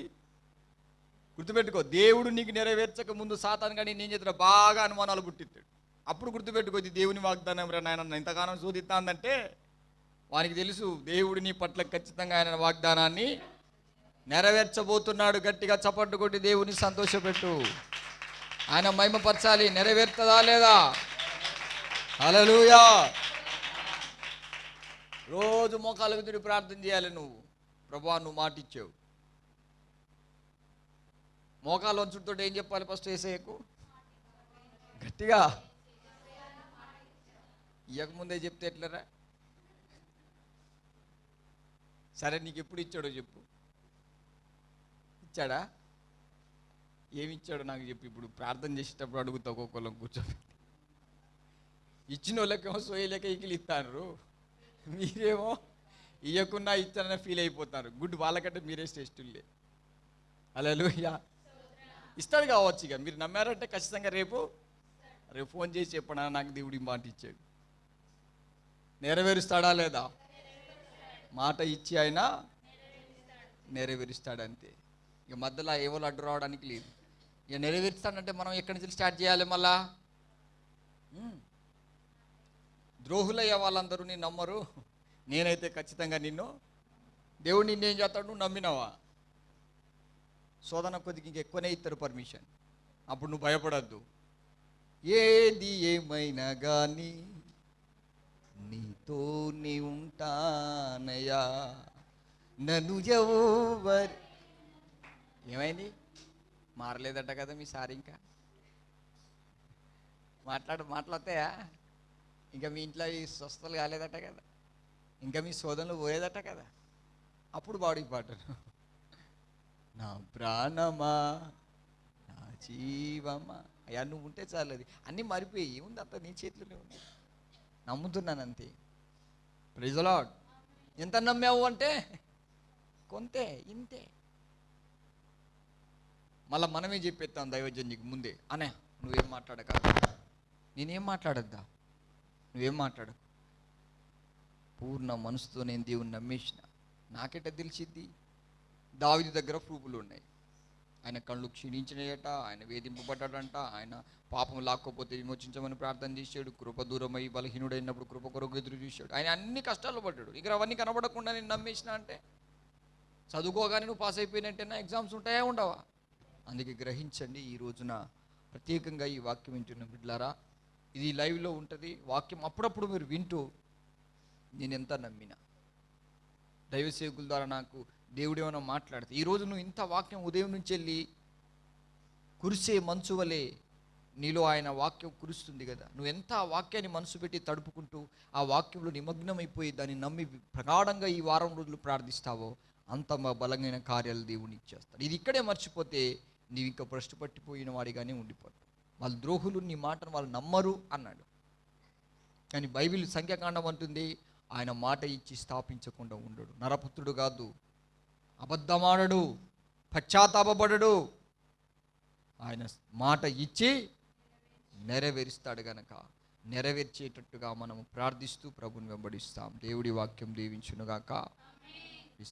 గుర్తుపెట్టుకో. దేవుడు నీకు నెరవేర్చక ముందు సాతాను కానీ నేను చేతున్నా బాగా అనుమానాలు పుట్టిస్తాడు. అప్పుడు గుర్తుపెట్టుకో, ఇది దేవుని వాగ్దానం రా నాయన, ఇంతకాలం శోధిస్తాందంటే వానికి తెలుసు దేవుడు నీ పట్ల ఖచ్చితంగా ఆయన వాగ్దానాన్ని నెరవేర్చబోతున్నాడు. గట్టిగా చప్పట్లు కొట్టి దేవుని సంతోషపెట్టు. ఆయన మహిమపరచాలి. నెరవేరుతుందా లేదా? హల్లెలూయా. రోజు మోకాళ్ళకు తిరిగి ప్రార్థన చేయాలి. నువ్వు ప్రభువా నువ్వు మాట ఇచ్చావు. మోకాలు వంచుతో ఏం చెప్పాలి? ఫస్ట్ యేసయ్యకు గట్టిగా ఇవ్వకముందే చెప్తే ఎట్లరా? సరే నీకు ఎప్పుడు ఇచ్చాడో చెప్పు. ఇచ్చాడా? ఏమి ఇచ్చాడో నాకు చెప్పు. ఇప్పుడు ప్రార్థన చేసేటప్పుడు అడుగుతా ఒక్కొక్కళ్ళం కూర్చోబెట్టి. ఇచ్చిన వాళ్ళకేమో సోయలేక ఈకిలు ఇస్తారు, మీరేమో ఇవ్వకున్నా ఇచ్చానని ఫీల్ అయిపోతారు. గుడ్, వాళ్ళకంటే మీరే శ్రేష్ఠులే. హల్లెలూయా. ఇస్తాడు కావచ్చు. ఇక మీరు నమ్మారంటే ఖచ్చితంగా రేపు ఫోన్ చేసి చెప్పడా నాకు దేవుడి మాట ఇచ్చాడు. నెరవేరుస్తాడా లేదా? మాట ఇచ్చి ఆయన నెరవేరుస్తాడు అంతే. ఇక మధ్యలో ఏవో అడ్డు రావడానికి లేదు. ఇక నెరవేరుస్తాడంటే మనం ఎక్కడి నుంచి స్టార్ట్ చేయాలి? మళ్ళా ద్రోహులయ్యే వాళ్ళందరూ నిన్ను నమ్మరు, నేనైతే ఖచ్చితంగా నిన్ను, దేవుడు నిన్నేం చేస్తాడు, నువ్వు నమ్మినావా? శోధన కొద్దిగా ఇంకెక్కువనే ఇస్తారు పర్మిషన్. అప్పుడు నువ్వు భయపడద్దు. ఏది ఏమైనా కానీ నీతోనే ఉంటానయ్యా, నన్ను ఎవరు. ఏమైంది? మారలేదట కదా మీ సార్? ఇంకా మాట్లాడతాయా? ఇంకా మీ ఇంట్లో ఈ స్వస్థలు కాలేదట కదా, ఇంకా మీ శోధనలు పోయేదట కదా. అప్పుడు బాడీ పాటను, నా ప్రాణమా నా జీవమా, అయ్యా నువ్వు ఉంటే చాలు, అది అన్నీ మరిపోయి ఏముంది, అంత నీ చేతిలోనే ఉంది. నమ్ముతున్నాను అంతే. Praise the Lord. ఎంత నమ్మావు అంటే కొంతే, ఇంతే. మళ్ళీ మనమే చెప్పేస్తాం దైవజన్యకు ముందే, అనే నువ్వేం మాట్లాడక, నేనేం మాట్లాడద్దా, నువ్వేం మాట్లాడకు. పూర్ణ మనసుతో నేను దేవుని నమ్మేసిన. నాకెట తెలిసిద్ది? దావీదు దగ్గర ప్రూఫ్లు ఉన్నాయి. ఆయన కళ్ళు క్షీణించినాయట, ఆయన వేధింపబడ్డాడంట, ఆయన పాపం లాక్కోపోతే విమోచించమని ప్రార్థన చేశాడు, కృప దూరమై బలహీనుడైనప్పుడు కృప కొరకు ఎదురు చూశాడు. ఆయన అన్ని కష్టాలు పడ్డాడు. ఇక్కడ అవన్నీ కనబడకుండా నేను నమ్మేసిన అంటే, చదువుకోగానే నువ్వు పాస్ అయిపోయినట్టేనా? ఎగ్జామ్స్ ఉంటాయా, ఉండవా? అందుకే గ్రహించండి. ఈ రోజున ప్రత్యేకంగా ఈ వాక్యం వింటున్న బిడ్డలారా, ఇది లైవ్లో ఉంటుంది. వాక్యం అప్పుడప్పుడు మీరు వింటూ, నేను ఎంత నమ్మినా, దైవ సేవకుల ద్వారా నాకు దేవుడు ఏమైనా మాట్లాడితే, ఈరోజు నువ్వు ఇంత వాక్యం ఉదయం నుంచి వెళ్ళి కురిసే మంచు వలె నీలో ఆయన వాక్యం కురుస్తుంది కదా, నువ్వు ఎంత ఆ వాక్యాన్ని మనసు పెట్టి తడుపుకుంటూ ఆ వాక్యంలో నిమగ్నమైపోయి దాన్ని నమ్మి ప్రగాఢంగా ఈ వారం రోజులు ప్రార్థిస్తావో, అంత బలమైన కార్యాలు దేవుని ఇచ్చేస్తాడు. ఇది ఇక్కడే మర్చిపోతే నీవు ఇంకా భ్రష్టు పట్టిపోయిన వాడిగానే ఉండిపోతావు. వాళ్ళు ద్రోహులు, నీ మాటను వాళ్ళు నమ్మరు అన్నాడు. కానీ బైబిల్ సంఖ్యాకాండం అంటుంది, ఆయన మాట ఇచ్చి స్థాపించకుండా ఉండడు. నరపుత్రుడు కాదు, అబద్ధమాడడు, పశ్చాత్తాపపడడు. ఆయన మాట ఇచ్చి నెరవేరుస్తాడు గనక నెరవేర్చేటట్టుగా మనము ప్రార్థిస్తూ ప్రభుని వెంబడిస్తాం. దేవుడి వాక్యం దీవించునుగాక.